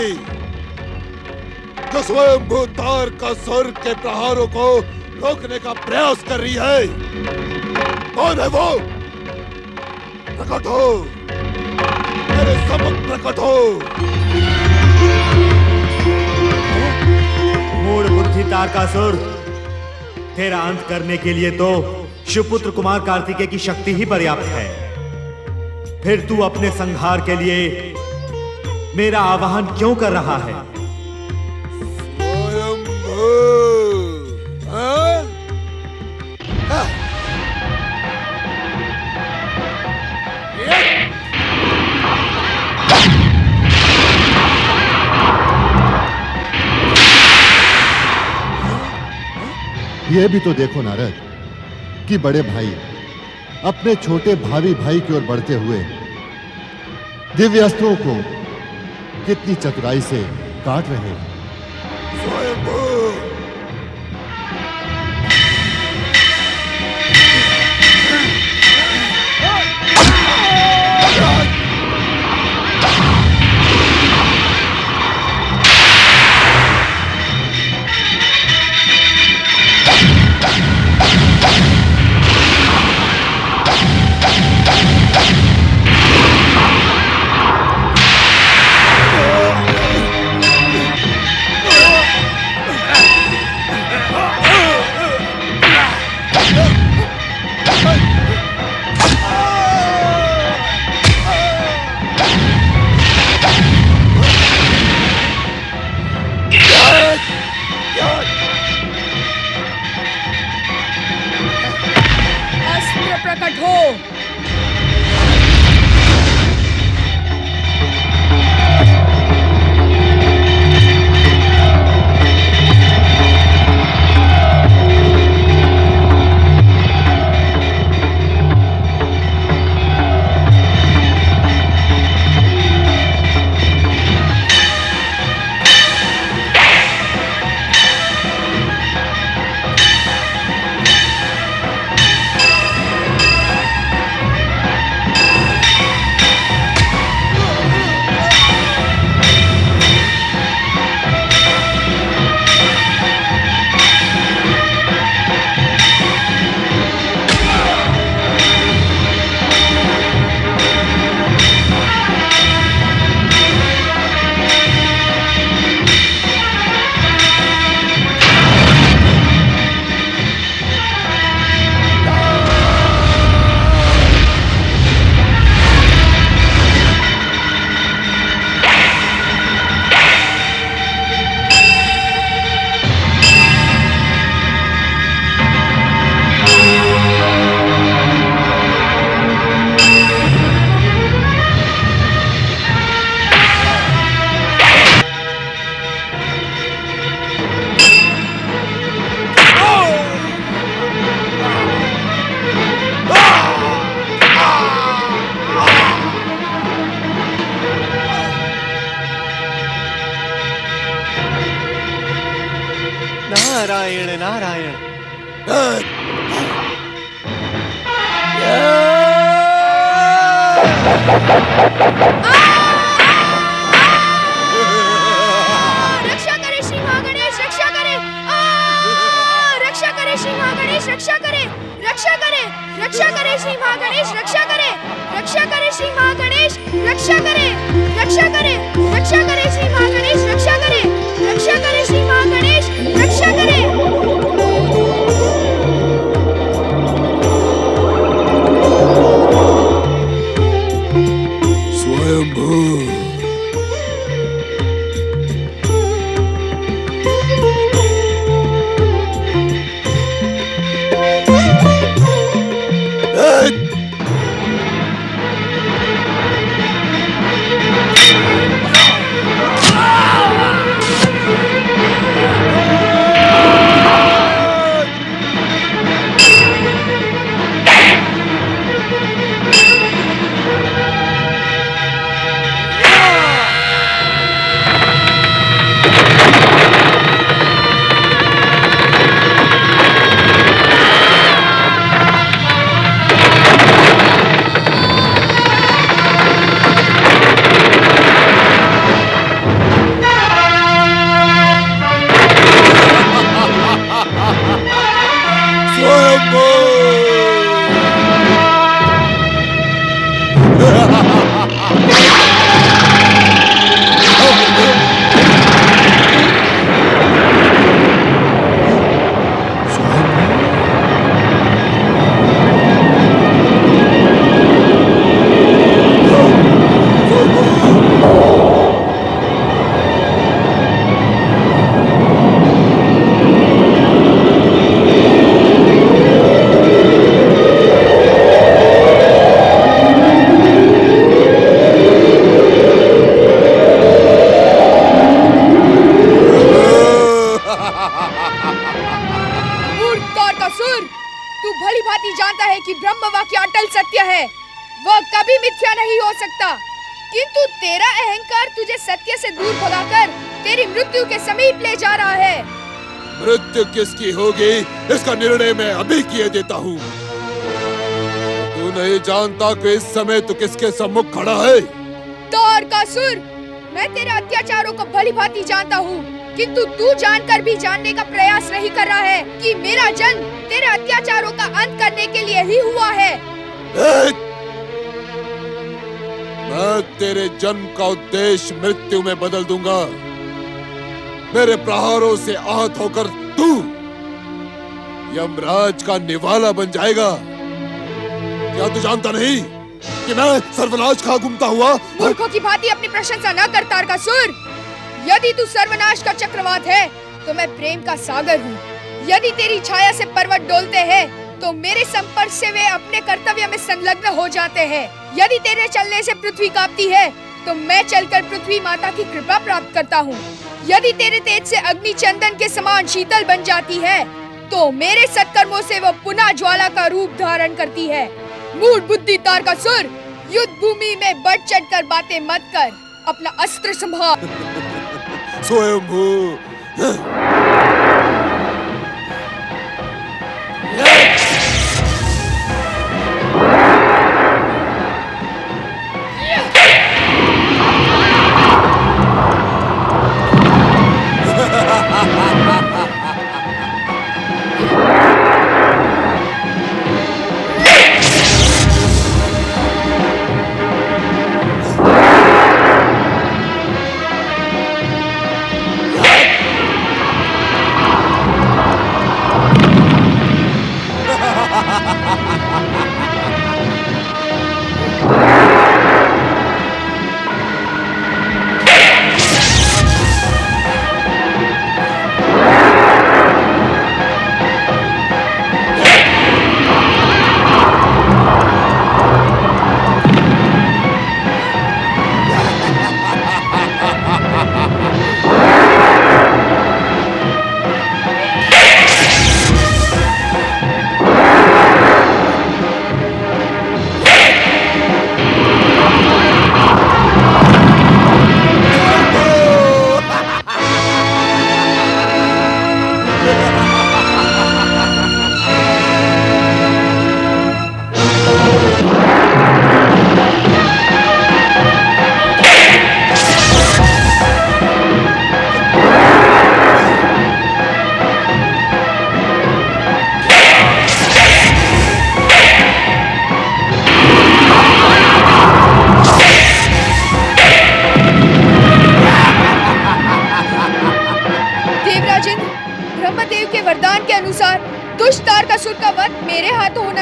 जो स्वयं तारकासुर के प्रहारों को रोकने का प्रयास कर रही है? कौन है वो? प्रकट हो, मेरे सम्मुख प्रकट हो। मूढ़ बुद्धि तारकासुर, तेरा अंत करने के लिए तो शिवपुत्र कुमार कार्तिकेय की शक्ति ही पर्याप्त है। फिर तू अपने संहार के लिए मेरा आवाहन क्यों कर रहा है? ये भी तो देखो नारद कि बड़े भाई अपने छोटे भावी भाई की ओर बढ़ते हुए दिव्यास्त्रों को कितनी चतुराई से काट रहे हैं। नारायण नारायण। रक्षा करे श्री महागणेश, रक्षा करे। रक्षा करे श्री महागणेश, रक्षा करे। रक्षा करे, रक्षा करे श्री महागणेश, रक्षा करे। रक्षा करे श्री महागणेश, रक्षा करे। रक्षा करे, रक्षा करे श्री महागणेश, रक्षा करे। रक्षा करे श्री महागणेश, रक्षा करे। स्वयंभू कि ब्रह्म वाक्य अटल सत्य है, वह कभी मिथ्या नहीं हो सकता। किंतु तेरा अहंकार तुझे सत्य से दूर भगाकर तेरी मृत्यु के समीप ले जा रहा है। मृत्यु किसकी होगी इसका निर्णय मैं अभी किए देता हूँ। तू नहीं जानता कि इस समय तू किसके सम्मुख खड़ा है। तारकासुर, मैं तेरे अत्याचारों को भली भांति जानता हूँ, किंतु तू जानकर भी जानने का प्रयास नहीं कर रहा है कि मेरा जन्म तेरे अत्याचारों का अंत करने के लिए ही हुआ है। मैं तेरे जन्म का उद्देश्य मृत्यु में बदल दूंगा। मेरे प्रहारों से आहत होकर तू यमराज का निवाला बन जाएगा। क्या तू जानता नहीं कि मैं सर्वनाश खा घूमता हुआ? मूर्खों की भांति अपनी प्रशंसा न कर तारकासुर। यदि तू सर्वनाश का चक्रवात है तो मैं प्रेम का सागर हूँ। यदि तेरी छाया से पर्वत डोलते हैं तो मेरे संपर्क से वे अपने कर्तव्य में संलग्न हो जाते हैं। यदि तेरे चलने से पृथ्वी कांपती है तो मैं चलकर पृथ्वी माता की कृपा प्राप्त करता हूँ। यदि तेरे तेज से अग्नि चंदन के समान शीतल बन जाती है तो मेरे सत्कर्मों से वो पुनः ज्वाला का रूप धारण करती है। मूढ़ बुद्धि तारकासुर, युद्ध भूमि में बढ़ चढ़कर बातें मत कर, अपना अस्त्र संभाल। स्वयंभू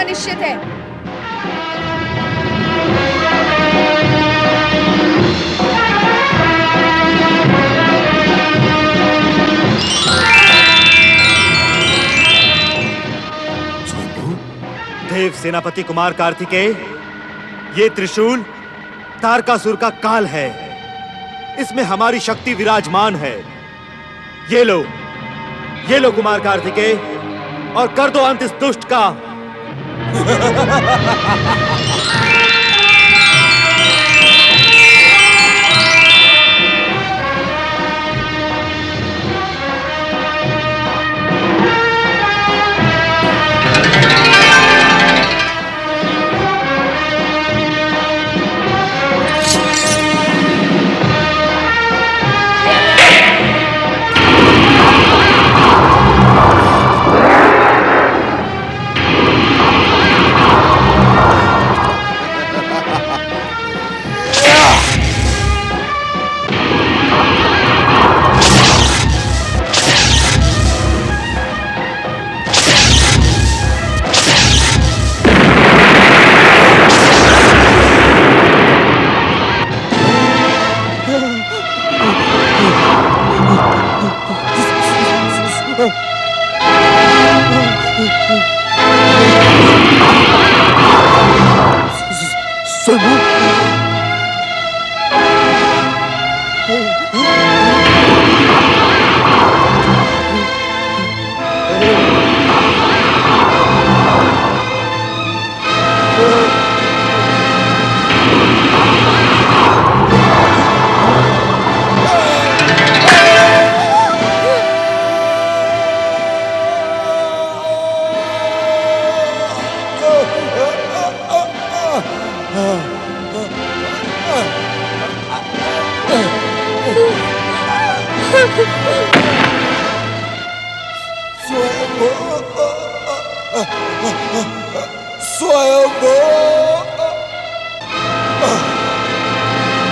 निश्चित है। देव सेनापति कुमार कार्तिकेय, ये त्रिशूल तारकासुर का काल है। इसमें हमारी शक्ति विराजमान है। ये लो कुमार कार्तिकेय, और कर दो अंत इस दुष्ट का।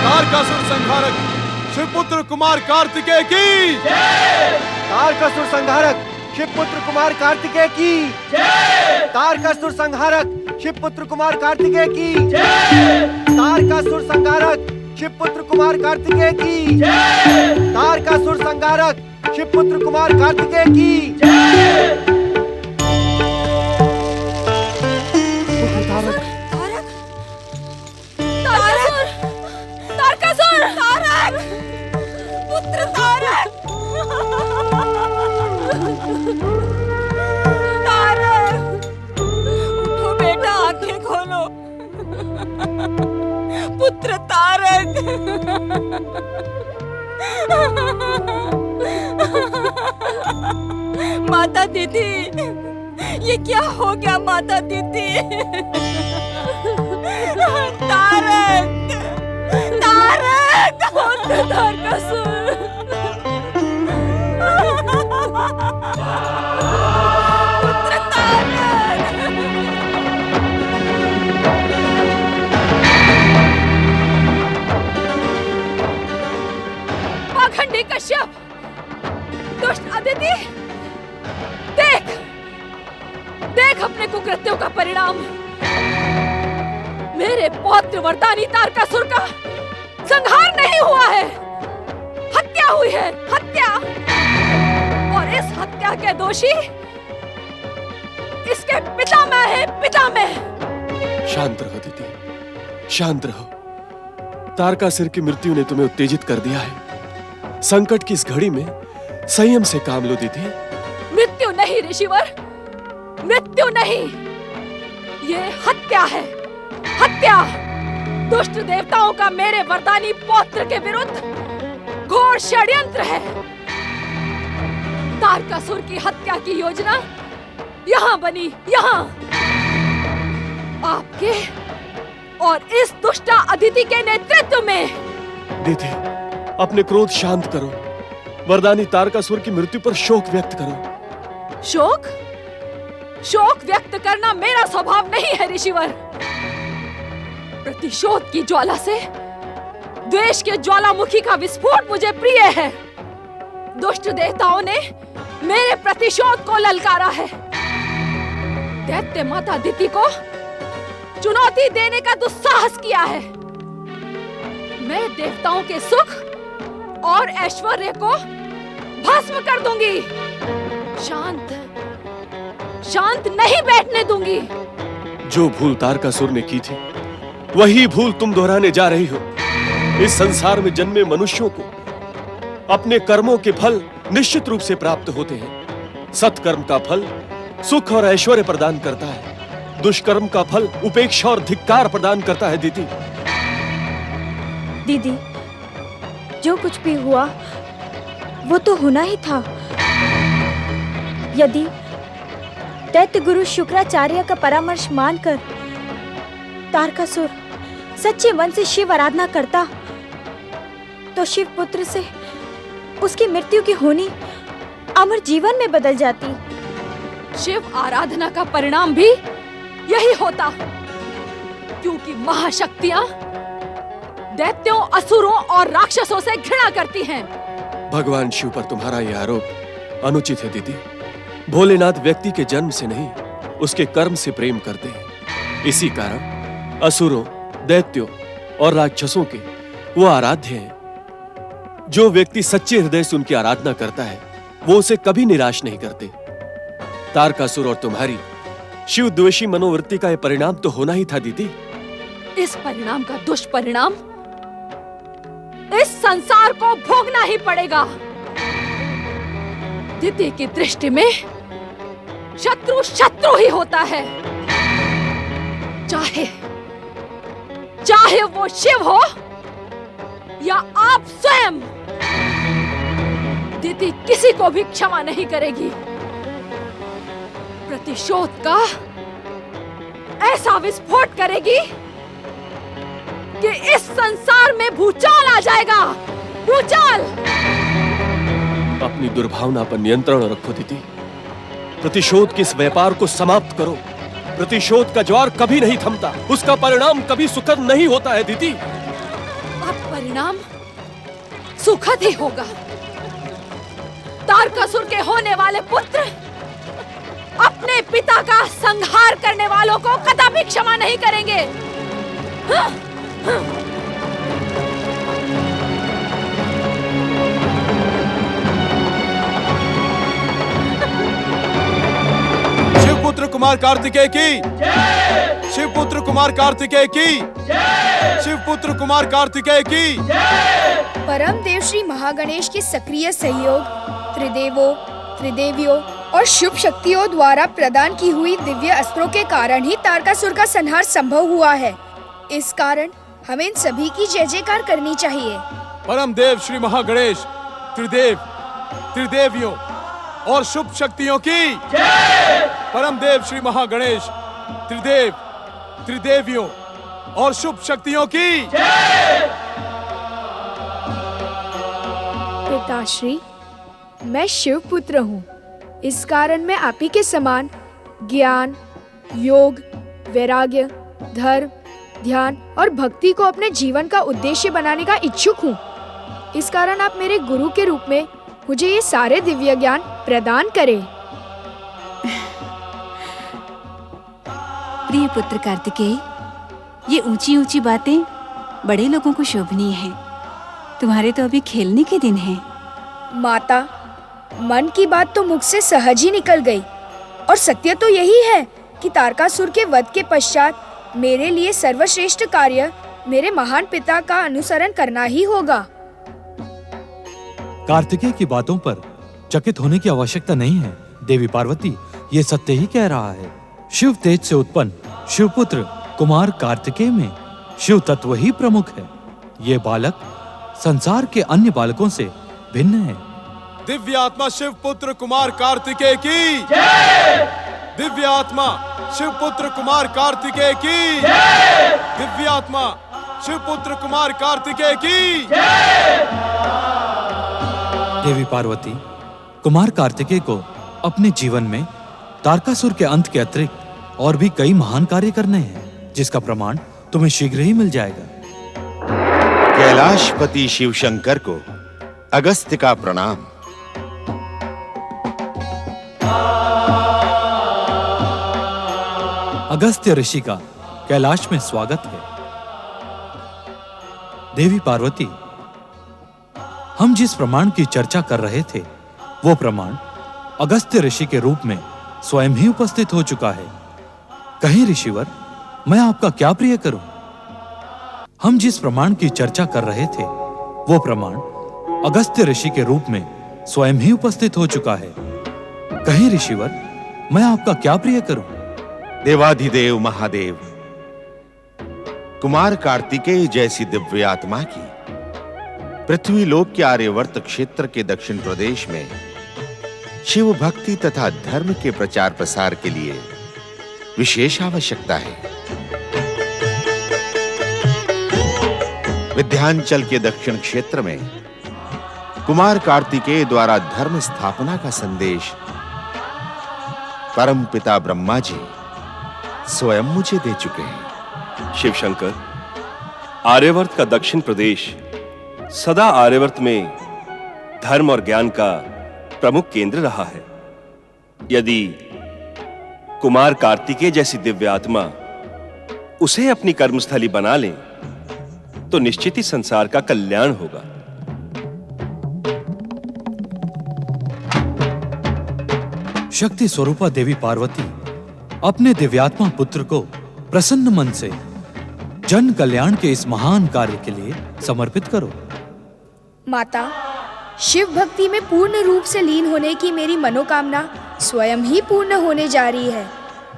तारकासुर संहारक शिवपुत्र कुमार कार्तिकेय की तारकासुर संहारक शिवपुत्र कुमार कार्तिकेय की तारकासुर संहारक शिवपुत्र कुमार कार्तिकेय की तारकासुर संहारक शिवपुत्र कुमार कार्तिकेय की तारकासुर संहारक शिवपुत्र कुमार कार्तिकेय की तारकासुर! तारक! पुत्र तारक! तारक! उठो बेटा, आंखें खोलो। पुत्र तारक! माता दीदी, ये क्या हो गया माता दीदी? तारक! तारक! पुत्र तारकासुर! पुत्र तारक! पाखंडी कश्यप! दुष्ट अदिति! देख! देख अपने कुकृत्यों का परिणाम! मेरे पौत्र वरदानी तारकासुर का संहार नहीं हुआ है, हत्या हुई है, हत्या! और इस हत्या के दोषी इसके पितामह है, पितामह! शांत रहो दीदी, शांत रहो। तारकासुर की मृत्यु ने तुम्हें उत्तेजित कर दिया है। संकट की इस घड़ी में संयम से काम लो दीदी। मृत्यु नहीं ऋषिवर, मृत्यु नहीं, ये हत्या है, हत्या! दुष्ट देवताओं का मेरे वरदानी पौत्र के विरुद्ध घोर षड्यंत्र है। तारकासुर की हत्या की योजना यहाँ बनी, यहाँ! आपके और इस दुष्टा अदिति के नेतृत्व में। दीदी, अपने क्रोध शांत करो। वरदानी तारकासुर की मृत्यु पर शोक व्यक्त करो। शोक? शोक व्यक्त करना मेरा स्वभाव नहीं है ऋषिवर। प्रतिशोध की ज्वाला से द्वेष के ज्वालामुखी का विस्फोट मुझे प्रिय है। दुष्ट देवताओं ने मेरे प्रतिशोध को ललकारा है। दैत्य माता अदिति को चुनौती देने का दुस्साहस किया है। मैं देवताओं के सुख और ऐश्वर्य को भस्म कर दूंगी। शांत, शांत नहीं बैठने दूंगी। जो भूल तारकासुर ने की थी, वही भूल तुम दोहराने जा रही हो। इस संसार में जन्मे मनुष्यों को अपने कर्मों के फल निश्चित रूप से प्राप्त होते हैं। सत्कर्म का फल सुख और ऐश्वर्य प्रदान करता है, दुष्कर्म का फल उपेक्षा और धिक्कार प्रदान करता है। दीदी, दीदी, जो कुछ भी हुआ वो तो होना ही था। यदि दैत्य गुरु शुक्राचार्य का परामर्श मानकर तारकासुर सच्चे मन से शिव आराधना करता तो शिव पुत्र से उसकी मृत्यु की होनी अमर जीवन में बदल जाती। शिव आराधना का परिणाम भी यही होता, क्योंकि महाशक्तियां दैत्यों, असुरों और राक्षसों से घृणा करती हैं। भगवान शिव पर तुम्हारा यह आरोप अनुचित है दीदी। भोलेनाथ व्यक्ति के जन्म से नहीं, उसके कर्म से प्रेम करते हैं। इसी कारण असुरों, दैत्यों और राक्षसों के वो आराध्य हैं। जो व्यक्ति सच्चे हृदय से उनकी आराधना करता है, वो उसे कभी निराश नहीं करते। तारकासुर और तुम्हारी शिव द्वेषी मनोवृत्ति का यह परिणाम तो होना ही था दीदी। इस परिणाम का दुष्परिणाम इस संसार को भोगना ही पड़ेगा। दीदी की दृष्टि में शत्रु शत्रु ही होता है, चाहे वो शिव हो या आप स्वयं। दीदी किसी को भी क्षमा नहीं करेगी। प्रतिशोध का ऐसा विस्फोट करेगी कि इस संसार में भूचाल आ जाएगा। भूचाल! अपनी दुर्भावना पर नियंत्रण रखो दीदी। प्रतिशोध के इस व्यापार को समाप्त करो। प्रतिशोध का ज्वार कभी नहीं थमता, उसका परिणाम कभी सुखद नहीं होता है दीदी। अब परिणाम सुखद ही होगा। तारकासुर के होने वाले पुत्र अपने पिता का संहार करने वालों को कदापि क्षमा नहीं करेंगे। शिवपुत्र कुमार कार्तिकेय की, शिवपुत्र कुमार कार्तिकेय की, शिवपुत्र कुमार कार्तिकेय की। परम देव श्री महागणेश के सक्रिय सहयोग, त्रिदेवों, त्रिदेवियों और शुभ शक्तियों द्वारा प्रदान की हुई दिव्य अस्त्रों के कारण ही तारकासुर का संहार संभव हुआ है। इस कारण हमें इन सभी की जय जयकार करनी चाहिए। परम देव श्री महागणेश, त्रिदेव, त्रिदेवियों और शुभ शक्तियों की। परम देव श्री महागणेश, त्रिदेव, त्रिदेवियों और शुभ शक्तियों की। पिताश्री, मैं शिव पुत्र हूँ। इस कारण मैं आप ही के समान ज्ञान, योग, वैराग्य, धर्म, ध्यान और भक्ति को अपने जीवन का उद्देश्य बनाने का इच्छुक हूँ। इस कारण आप मेरे गुरु के रूप में मुझे ये सारे दिव्य ज्ञान प्रदान करें। प्रिय पुत्र कार्तिकेय, ये ऊंची ऊंची बातें बड़े लोगों को शोभनीय हैं। तुम्हारे तो अभी खेलने के दिन हैं। माता, मन की बात तो मुख से सहज ही निकल गई और सत्य तो यही है कि तारकासुर के वध के पश्चात मेरे लिए सर्वश्रेष्ठ कार्य मेरे महान पिता का अनुसरण करना ही होगा। कार्तिकेय की बातों पर चकित होने की आवश्यकता नहीं है। देवी पार्वती ये सत्य ही कह रहा है। शिव तेज से उत्पन्न शिवपुत्र कुमार कार्तिकेय में शिव तत्व ही प्रमुख है। ये बालक संसार के अन्य बालकों से भिन्न है। दिव्य आत्मा शिव पुत्र कुमार कार्तिकेय की। दिव्य आत्मा शिव पुत्र कुमार कार्तिकेय की। दिव्य आत्मा शिव पुत्र कुमार कार्तिकेय की। देवी पार्वती, कुमार कार्तिकेय को अपने जीवन में तारकासुर के अंत के अतिरिक्त और भी कई महान कार्य करने हैं, जिसका प्रमाण तुम्हें शीघ्र ही मिल जाएगा। कैलाशपति शिव शंकर को अगस्त्य का प्रणाम। अगस्त्य ऋषि का कैलाश में स्वागत है। देवी पार्वती, हम जिस प्रमाण की चर्चा कर रहे थे वो प्रमाण अगस्त्य ऋषि के रूप में स्वयं ही उपस्थित हो चुका है। कहीं ऋषिवर, मैं आपका क्या प्रिय करूं? हम जिस प्रमाण की चर्चा कर रहे थे वो प्रमाण अगस्त्य ऋषि के रूप में स्वयं ही उपस्थित हो चुका है। कहीं ऋषिवर, मैं आपका क्या प्रिय करूं? देवाधिदेव महादेव, कुमार कार्तिकेय जैसी दिव्य आत्मा की पृथ्वी लोक के आर्यवर्त क्षेत्र के दक्षिण प्रदेश में शिव भक्ति तथा धर्म के प्रचार प्रसार के लिए विशेष आवश्यकता है। विंध्याचल के दक्षिण क्षेत्र में कुमार कार्तिकेय द्वारा धर्म स्थापना का संदेश परम पिता ब्रह्मा जी स्वयं मुझे दे चुके हैं। शिव शंकर, आर्यवर्त का दक्षिण प्रदेश सदा आर्यवर्त में धर्म और ज्ञान का प्रमुख केंद्र रहा है। यदि कुमार कार्तिकेय जैसी दिव्य आत्मा उसे अपनी कर्मस्थली बना लें तो निश्चित ही संसार का कल्याण होगा। शक्ति स्वरूपा देवी पार्वती, अपने दिव्यात्मा पुत्र को प्रसन्न मन से जन कल्याण के इस महान कार्य के लिए समर्पित करो। माता, शिव भक्ति में पूर्ण रूप से लीन होने की मेरी मनोकामना स्वयं ही पूर्ण होने जा रही है।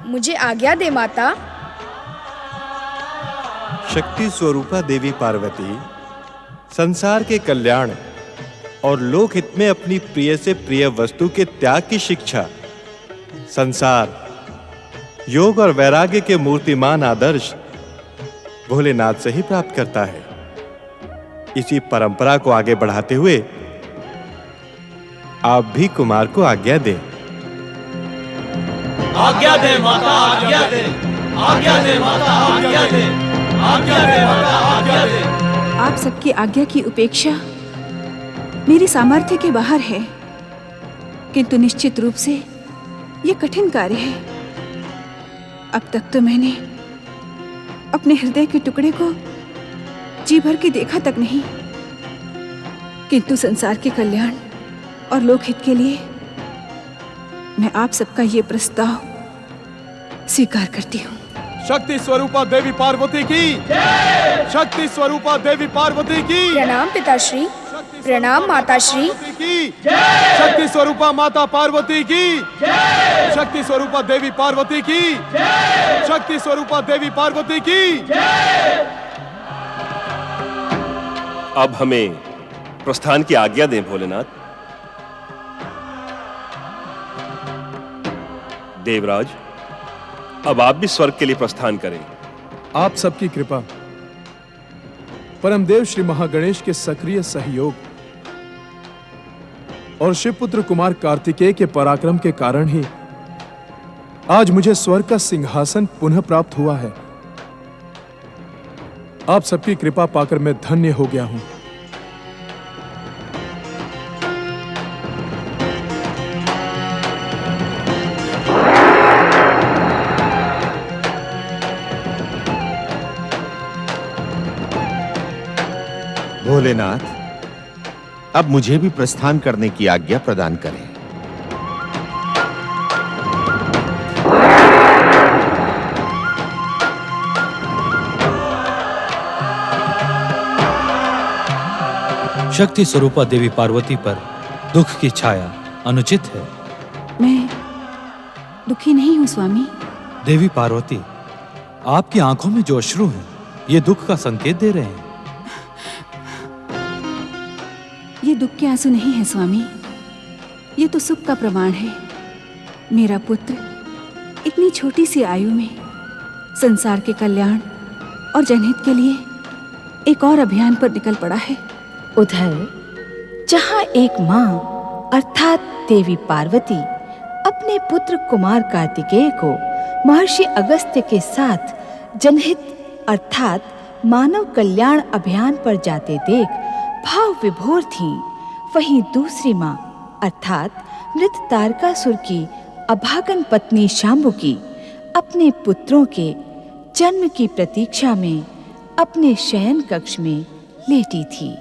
मुझे आज्ञा दे माता। शक्ति स्वरूपा देवी पार्वती, संसार के कल्याण और लोकहित में अपनी प्रिय से प्रिय वस्तु के त्याग की शिक्षा संसार, योग और वैराग्य के मूर्तिमान आदर्श भोलेनाथ से ही प्राप्त करता है। इसी परंपरा को आगे बढ़ाते हुए आप भी कुमार को आज्ञा दें। आज्ञा दे माता, आज्ञा दे, आज्ञा दे माता, आज्ञा दे, आज्ञा दे माता, आज्ञा दे। आप सबकी आज्ञा की उपेक्षा मेरी सामर्थ्य के बाहर है, किंतु निश्चित रूप से यह कठिन कार्य है। अब तक तो मैंने अपने हृदय के टुकड़े को जी भर के देखा तक नहीं, किंतु संसार के कल्याण और लोकहित के लिए मैं आप सबका ये प्रस्ताव स्वीकार करती हूँ। शक्ति स्वरूपा देवी पार्वती की, शक्ति स्वरूपा देवी पार्वती की। प्रणाम पिताश्री, प्रणाम माताश्री। शक्ति स्वरूपा माता पार्वती की, शक्ति स्वरूपा देवी पार्वती की, शक्ति स्वरूपा देवी पार्वती की। अब हमें प्रस्थान की आज्ञा दें भोलेनाथ। देवराज, अब आप भी स्वर्ग के लिए प्रस्थान करें। आप सबकी कृपा, परमदेव श्री महागणेश के सक्रिय सहयोग और शिवपुत्र कुमार कार्तिकेय के पराक्रम के कारण ही आज मुझे स्वर्ग का सिंहासन पुनः प्राप्त हुआ है। आप सबकी कृपा पाकर मैं धन्य हो गया हूं। भोलेनाथ, अब मुझे भी प्रस्थान करने की आज्ञा प्रदान करें। शक्ति स्वरूपा देवी पार्वती पर दुख की छाया अनुचित है। मैं दुखी नहीं हूं स्वामी। देवी पार्वती, आपकी आंखों में जो अश्रु हैं, ये दुख का संकेत दे रहे हैं। ये दुख के आंसू नहीं है स्वामी, ये तो सुख का प्रमाण है। मेरा पुत्र इतनी छोटी सी आयु में संसार के कल्याण और जनहित के लिए एक और अभियान पर निकल पड़ा है। उधर जहां एक मां अर्थात देवी पार्वती अपने पुत्र कुमार कार्तिकेय को महर्षि अगस्त्य के साथ जनहित अर्थात मानव कल्याण अभियान पर जाते देख भाव विभोर थीं, वहीं दूसरी मां अर्थात मृत तारकासुर की अभागन पत्नी शांभुकी अपने पुत्रों के जन्म की प्रतीक्षा में अपने शयन कक्ष में लेटी थी।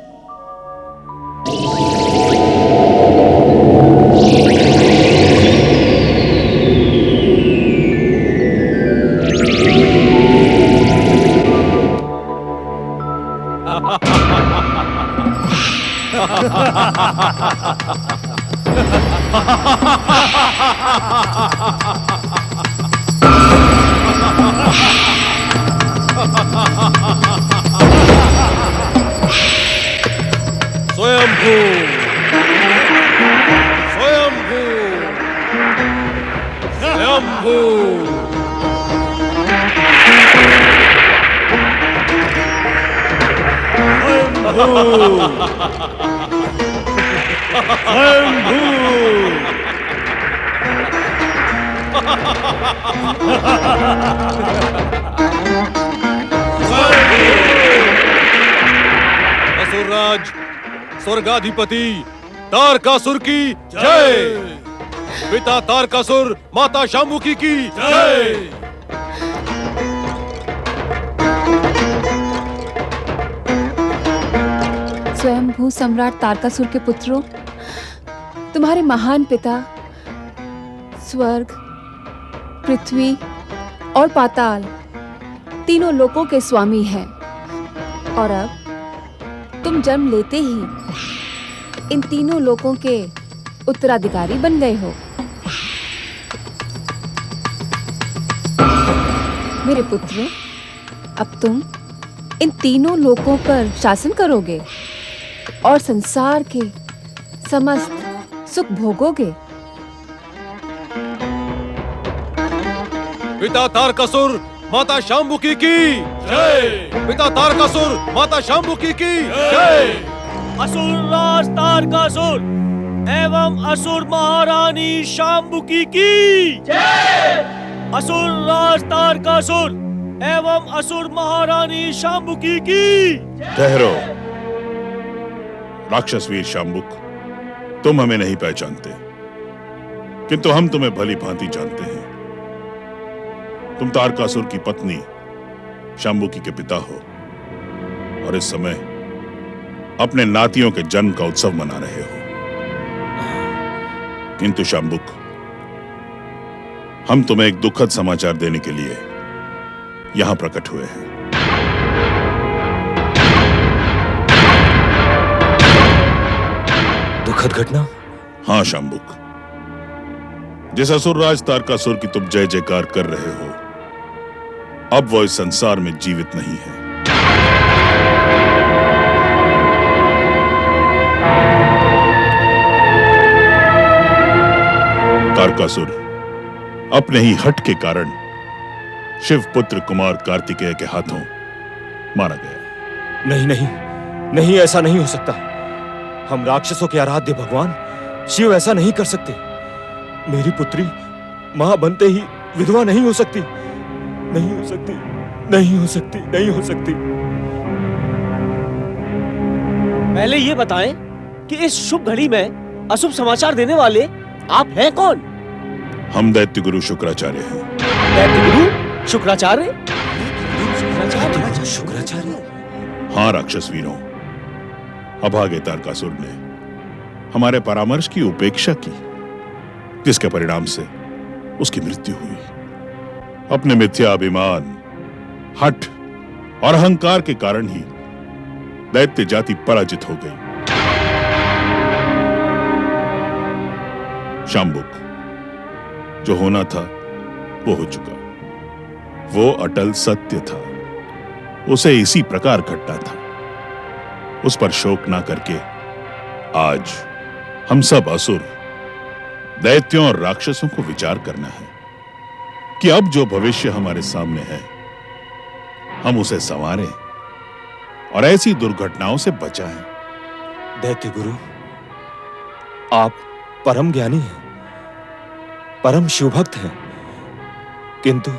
स्वयंभू, स्वयंभू, स्वयंभू। असुरराज स्वर्गाधिपति तारकासुर की जय। पिता तारकासुर माता शांभुकी की जय। स्वयंभू सम्राट तारकासुर के पुत्रों, तुम्हारे महान पिता स्वर्ग, पृथ्वी और पाताल तीनों लोकों के स्वामी हैं, और अब तुम जन्म लेते ही इन तीनों लोकों के उत्तराधिकारी बन गए हो। मेरे पुत्रों, अब तुम इन तीनों लोकों पर शासन करोगे और संसार के समस्त सुख भोगोगे। पिता तारकासुर माता शांभुकी की जय। पिता तारकासुर माता शांभुकी की जय। असुरराज तारकासुर एवं असुर महारानी शाम्बुकी की असुर राज तारकासुर एवं असुर महारानी शाम्बुकी की। ठहरो राक्षस वीर शाम्बुक, तुम हमें नहीं पहचानते, किंतु हम तुम्हें भली भांति जानते हैं। तुम तारकासुर की पत्नी शाम्बुकी के पिता हो और इस समय अपने नातियों के जन्म का उत्सव मना रहे हो। किंतु शाम्बुक, हम तुम्हें एक दुखद समाचार देने के लिए यहां प्रकट हुए हैं। दुखद घटना? हाँ शाम्बुक, जिस असुरराज तारकासुर की तुम जय जयकार कर रहे हो, अब वो इस संसार में जीवित नहीं है। तारकासुर अपने ही हट के कारण शिव पुत्र कुमार कार्तिकेय के हाथों मारा गया। नहीं नहीं नहीं, ऐसा नहीं हो सकता। हम राक्षसों के आराध्य भगवान शिव ऐसा नहीं कर सकते। मेरी पुत्री मां बनते ही विधवा नहीं हो सकती, नहीं हो सकती, नहीं हो सकती, नहीं हो सकती। पहले ये बताएं कि इस शुभ घड़ी में अशुभ समाचार देने वाले आप हैं कौन? हम दैत्य गुरु शुक्राचार्य हैं। दैत्य गुरु शुक्राचार्य? शुक्राचार्य? हाँ राक्षस वीरों, अभागे तारकासुर ने हमारे परामर्श की उपेक्षा की, जिसके परिणाम से उसकी मृत्यु हुई। अपने मिथ्या अभिमान, हठ और अहंकार के कारण ही दैत्य जाति पराजित हो गई। शाम्बुक, जो होना था वो हो चुका। वो अटल सत्य था, उसे इसी प्रकार घटना था। उस पर शोक ना करके आज हम सब असुर, दैत्यों और राक्षसों को विचार करना है कि अब जो भविष्य हमारे सामने है, हम उसे संवारें और ऐसी दुर्घटनाओं से बचाएं। दैत्य गुरु, आप परम ज्ञानी हैं, परम शिवभक्त हैं, किंतु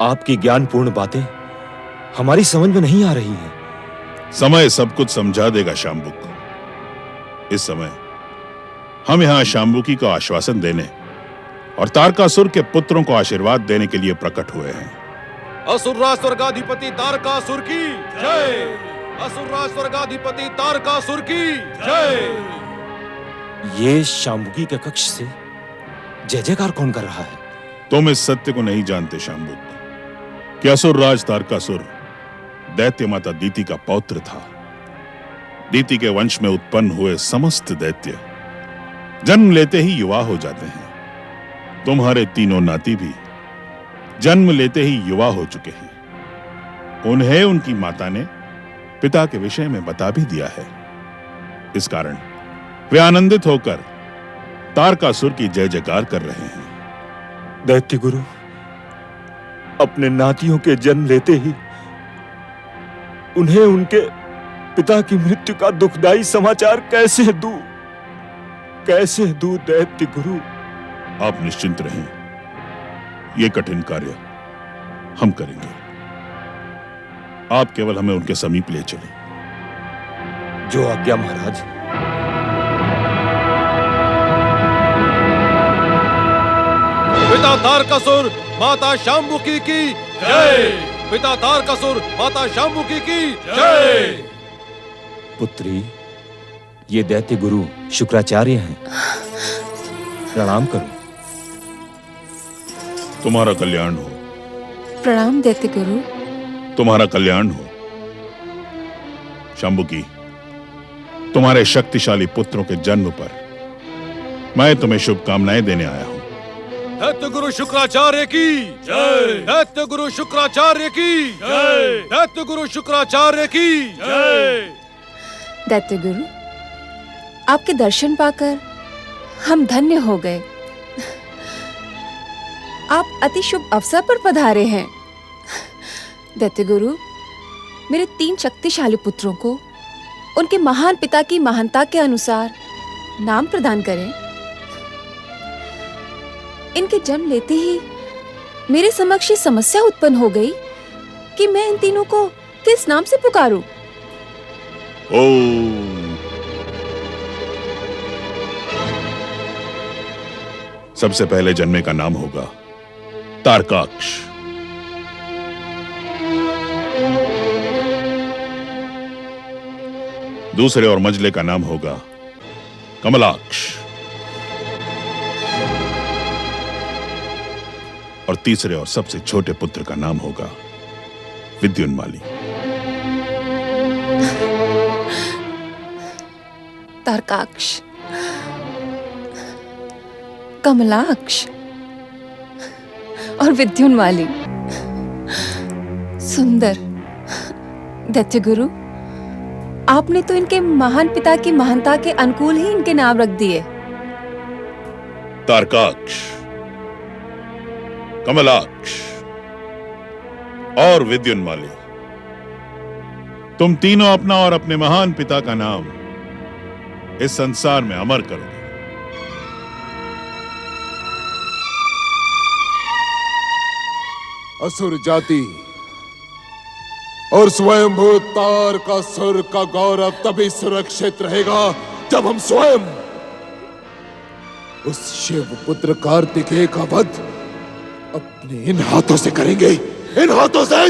आपकी ज्ञानपूर्ण बातें हमारी समझ में नहीं आ रही हैं। समय सब कुछ समझा देगा शाम्बुक। इस समय हम यहां शाम्बुकी को आश्वासन देने और तारकासुर के पुत्रों को आशीर्वाद देने के लिए प्रकट हुए हैं। असुरराज स्वर्गाधिपति तारकासुर की जय! असुरराज स्वर्गाधिपति तारकासुर की जय! ये शाम्बुकी के कक्ष से जय जयकार कौन कर रहा है? तुम इस सत्य को नहीं जानते शाम्बुक कि असुरराज तारकासुर दैत्य माता दीति का पौत्र था। दीति के वंश में उत्पन्न हुए समस्त दैत्य जन्म लेते ही युवा हो जाते हैं। तुम्हारे तीनों नाती भी जन्म लेते ही युवा हो चुके हैं। उन्हें उनकी माता ने पिता के विषय में बता भी दिया है। इस कारण वे आनंदित होकर तारकासुर की जय जयकार कर रहे हैं। दैत्य गुरु, अपने नातियों के जन्म लेते ही उन्हें उनके पिता की मृत्यु का दुखदाई समाचार कैसे दूं? कैसे दूं दैत्य गुरु? आप निश्चिंत रहें, ये कठिन कार्य हम करेंगे। आप केवल हमें उनके समीप ले चलें। जो आज्ञा महाराज। पिता तारकासुर माता शाम्बुकी की जय! पिता तारकासुर माता शाम्बुकी की जय! पुत्री, ये दैत्य गुरु शुक्राचार्य हैं, प्रणाम करो। तुम्हारा कल्याण हो। प्रणाम दैत्य गुरु। तुम्हारा कल्याण हो। शाम्बुकी, तुम्हारे शक्तिशाली पुत्रों के जन्म पर मैं तुम्हें शुभकामनाएं देने आया हूं। दैत्य गुरु शुक्राचार्य की जय! दैत्य गुरु शुक्राचार्य की जय! दैत्य गुरु शुक्राचार्य की जय! दैत्य गुरु, आपके दर्शन पाकर हम धन्य हो गए। आप अति शुभ अवसर पर पधारे हैं। दैत्य गुरु, मेरे 3 शक्तिशाली पुत्रों को उनके महान पिता की महानता के अनुसार नाम प्रदान करें। इनके जन्म लेते ही मेरे समक्ष ये समस्या उत्पन्न हो गई कि मैं इन तीनों को किस नाम से पुकारूं। ओम। सबसे पहले जन्मे का नाम होगा तारकाक्ष। दूसरे और मंझले का नाम होगा कमलाक्ष। और तीसरे और सबसे छोटे पुत्र का नाम होगा विद्युन्माली। तारकाक्ष, कमलाक्ष और विद्युन्माली। सुंदर। दैत्य गुरु, आपने तो इनके महान पिता की महानता के अनुकूल ही इनके नाम रख दिए। तारकाक्ष, कमलाक्ष और विद्युन्माली, तुम तीनों अपना और अपने महान पिता का नाम इस संसार में अमर करोगे। असुर जाति और स्वयंभू तारकासुर का गौरव तभी सुरक्षित रहेगा जब हम स्वयं उस शिव पुत्र कार्तिकेय का वध अपने इन हाथों से करेंगे, इन हाथों से।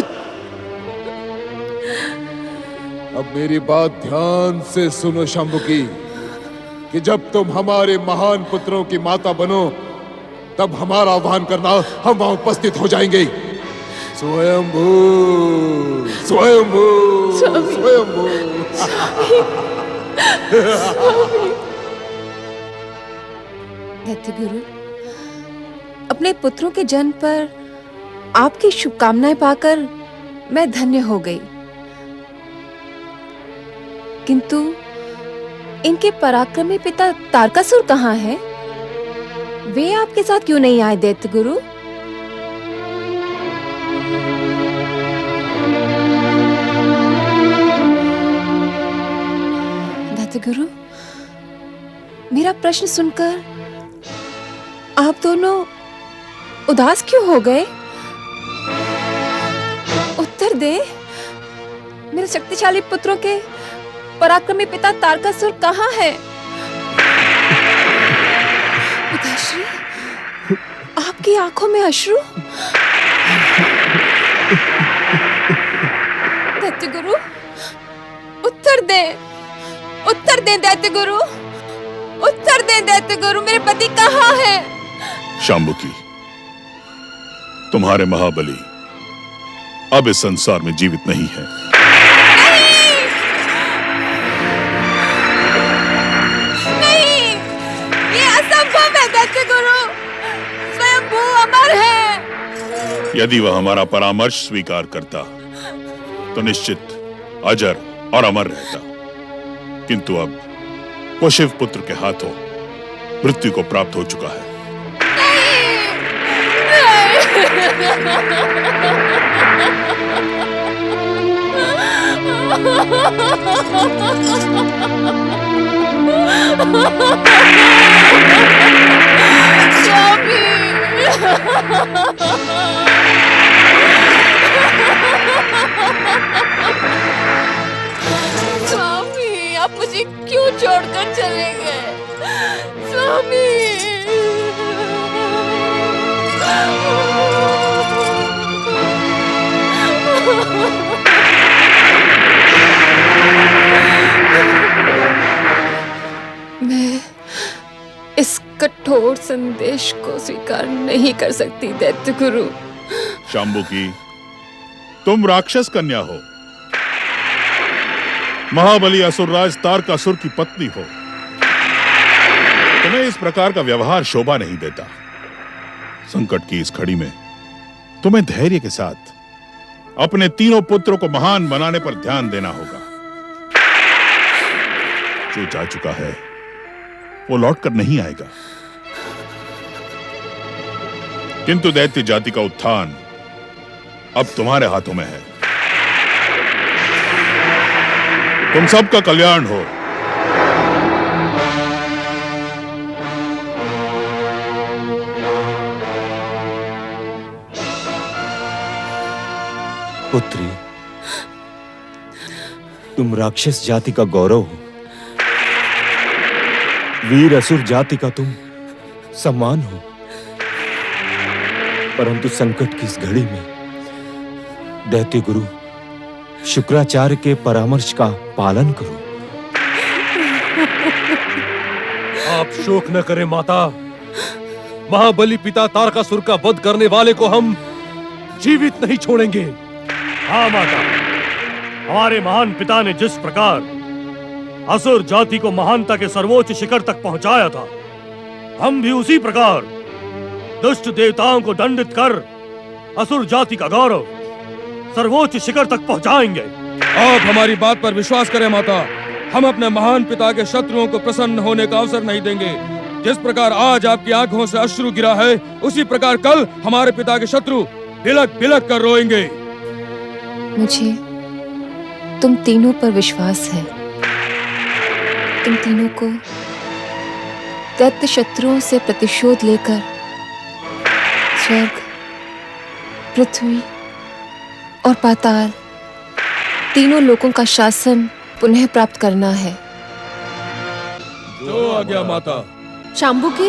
अब मेरी बात ध्यान से सुनो शंभुकी, कि जब तुम हमारे महान पुत्रों की माता बनो तब हमारा आह्वान करना, हम वहां उपस्थित हो जाएंगे। स्वयंभू, स्वयंभू, स्वयंभू। दैत्य गुरु, अपने पुत्रों के जन्म पर आपकी शुभकामनाएं पाकर मैं धन्य हो गई, किंतु इनके पराक्रमी पिता तारकासुर कहाँ हैं? वे आपके साथ क्यों नहीं आए दैत्य गुरु? दैत्य गुरु, मेरा प्रश्न सुनकर आप दोनों उदास क्यों हो गए? उत्तर दे। मेरे शक्तिशाली पुत्रों के पराक्रमी पिता तारकासुर कहाँ है? पिताश्री, आपकी आंखों में अश्रु? दैत्य गुरु, उत्तर दे, उत्तर दे दैत्य गुरु, उत्तर दे दैत्य गुरु, मेरे पति कहाँ है? शांबुकी, तुम्हारे महाबली अब इस संसार में जीवित नहीं है। नहीं, ये असंभव है दैत्य गुरु, स्वयंभू अमर है। यदि वह हमारा परामर्श स्वीकार करता तो निश्चित अजर और अमर रहता, किंतु अब वो शिव पुत्र के हाथों मृत्यु को प्राप्त हो चुका है। स्वामी, आप मुझे क्यों छोड़कर चले गए? स्वामी, मैं इस कठोर संदेश को स्वीकार नहीं कर सकती दैत्य गुरु। शांबुकी, तुम राक्षस कन्या हो, महाबली असुरराज तारकासुर की पत्नी हो, तुम्हें इस प्रकार का व्यवहार शोभा नहीं देता। संकट की इस घड़ी में तुम्हें धैर्य के साथ अपने तीनों पुत्रों को महान बनाने पर ध्यान देना होगा। जो जा चुका है वो लौटकर नहीं आएगा, किंतु दैत्य जाति का उत्थान अब तुम्हारे हाथों में है। तुम सबका कल्याण हो। पुत्री, तुम राक्षस जाति का गौरव हो, वीर असुर जाति का तुम सम्मान हो, परंतु संकट की इस घड़ी में दैत्य गुरु शुक्राचार्य के परामर्श का पालन करो। आप शोक न करें माता। महाबली पिता तारकासुर का वध करने वाले को हम जीवित नहीं छोड़ेंगे। हाँ माता, हमारे महान पिता ने जिस प्रकार असुर जाति को महानता के सर्वोच्च शिखर तक पहुंचाया था, हम भी उसी प्रकार दुष्ट देवताओं को दंडित कर असुर जाति का गौरव सर्वोच्च शिखर तक पहुंचाएंगे। आप हमारी बात पर विश्वास करें माता। हम अपने महान पिता के शत्रुओं को प्रसन्न होने का अवसर नहीं देंगे। जिस प्रकार आज आपकी आंखों से अश्रु गिरा है, उसी प्रकार कल हमारे पिता के शत्रु बिलक बिलक कर रोएंगे। मुझे तुम तीनों पर विश्वास है। तुम तीनों को दैत्य शत्रुओं से प्रतिशोध लेकर स्वर्ग, पृथ्वी और पाताल तीनों लोकों का शासन पुनः प्राप्त करना है। जो आ गया माता। शांबुके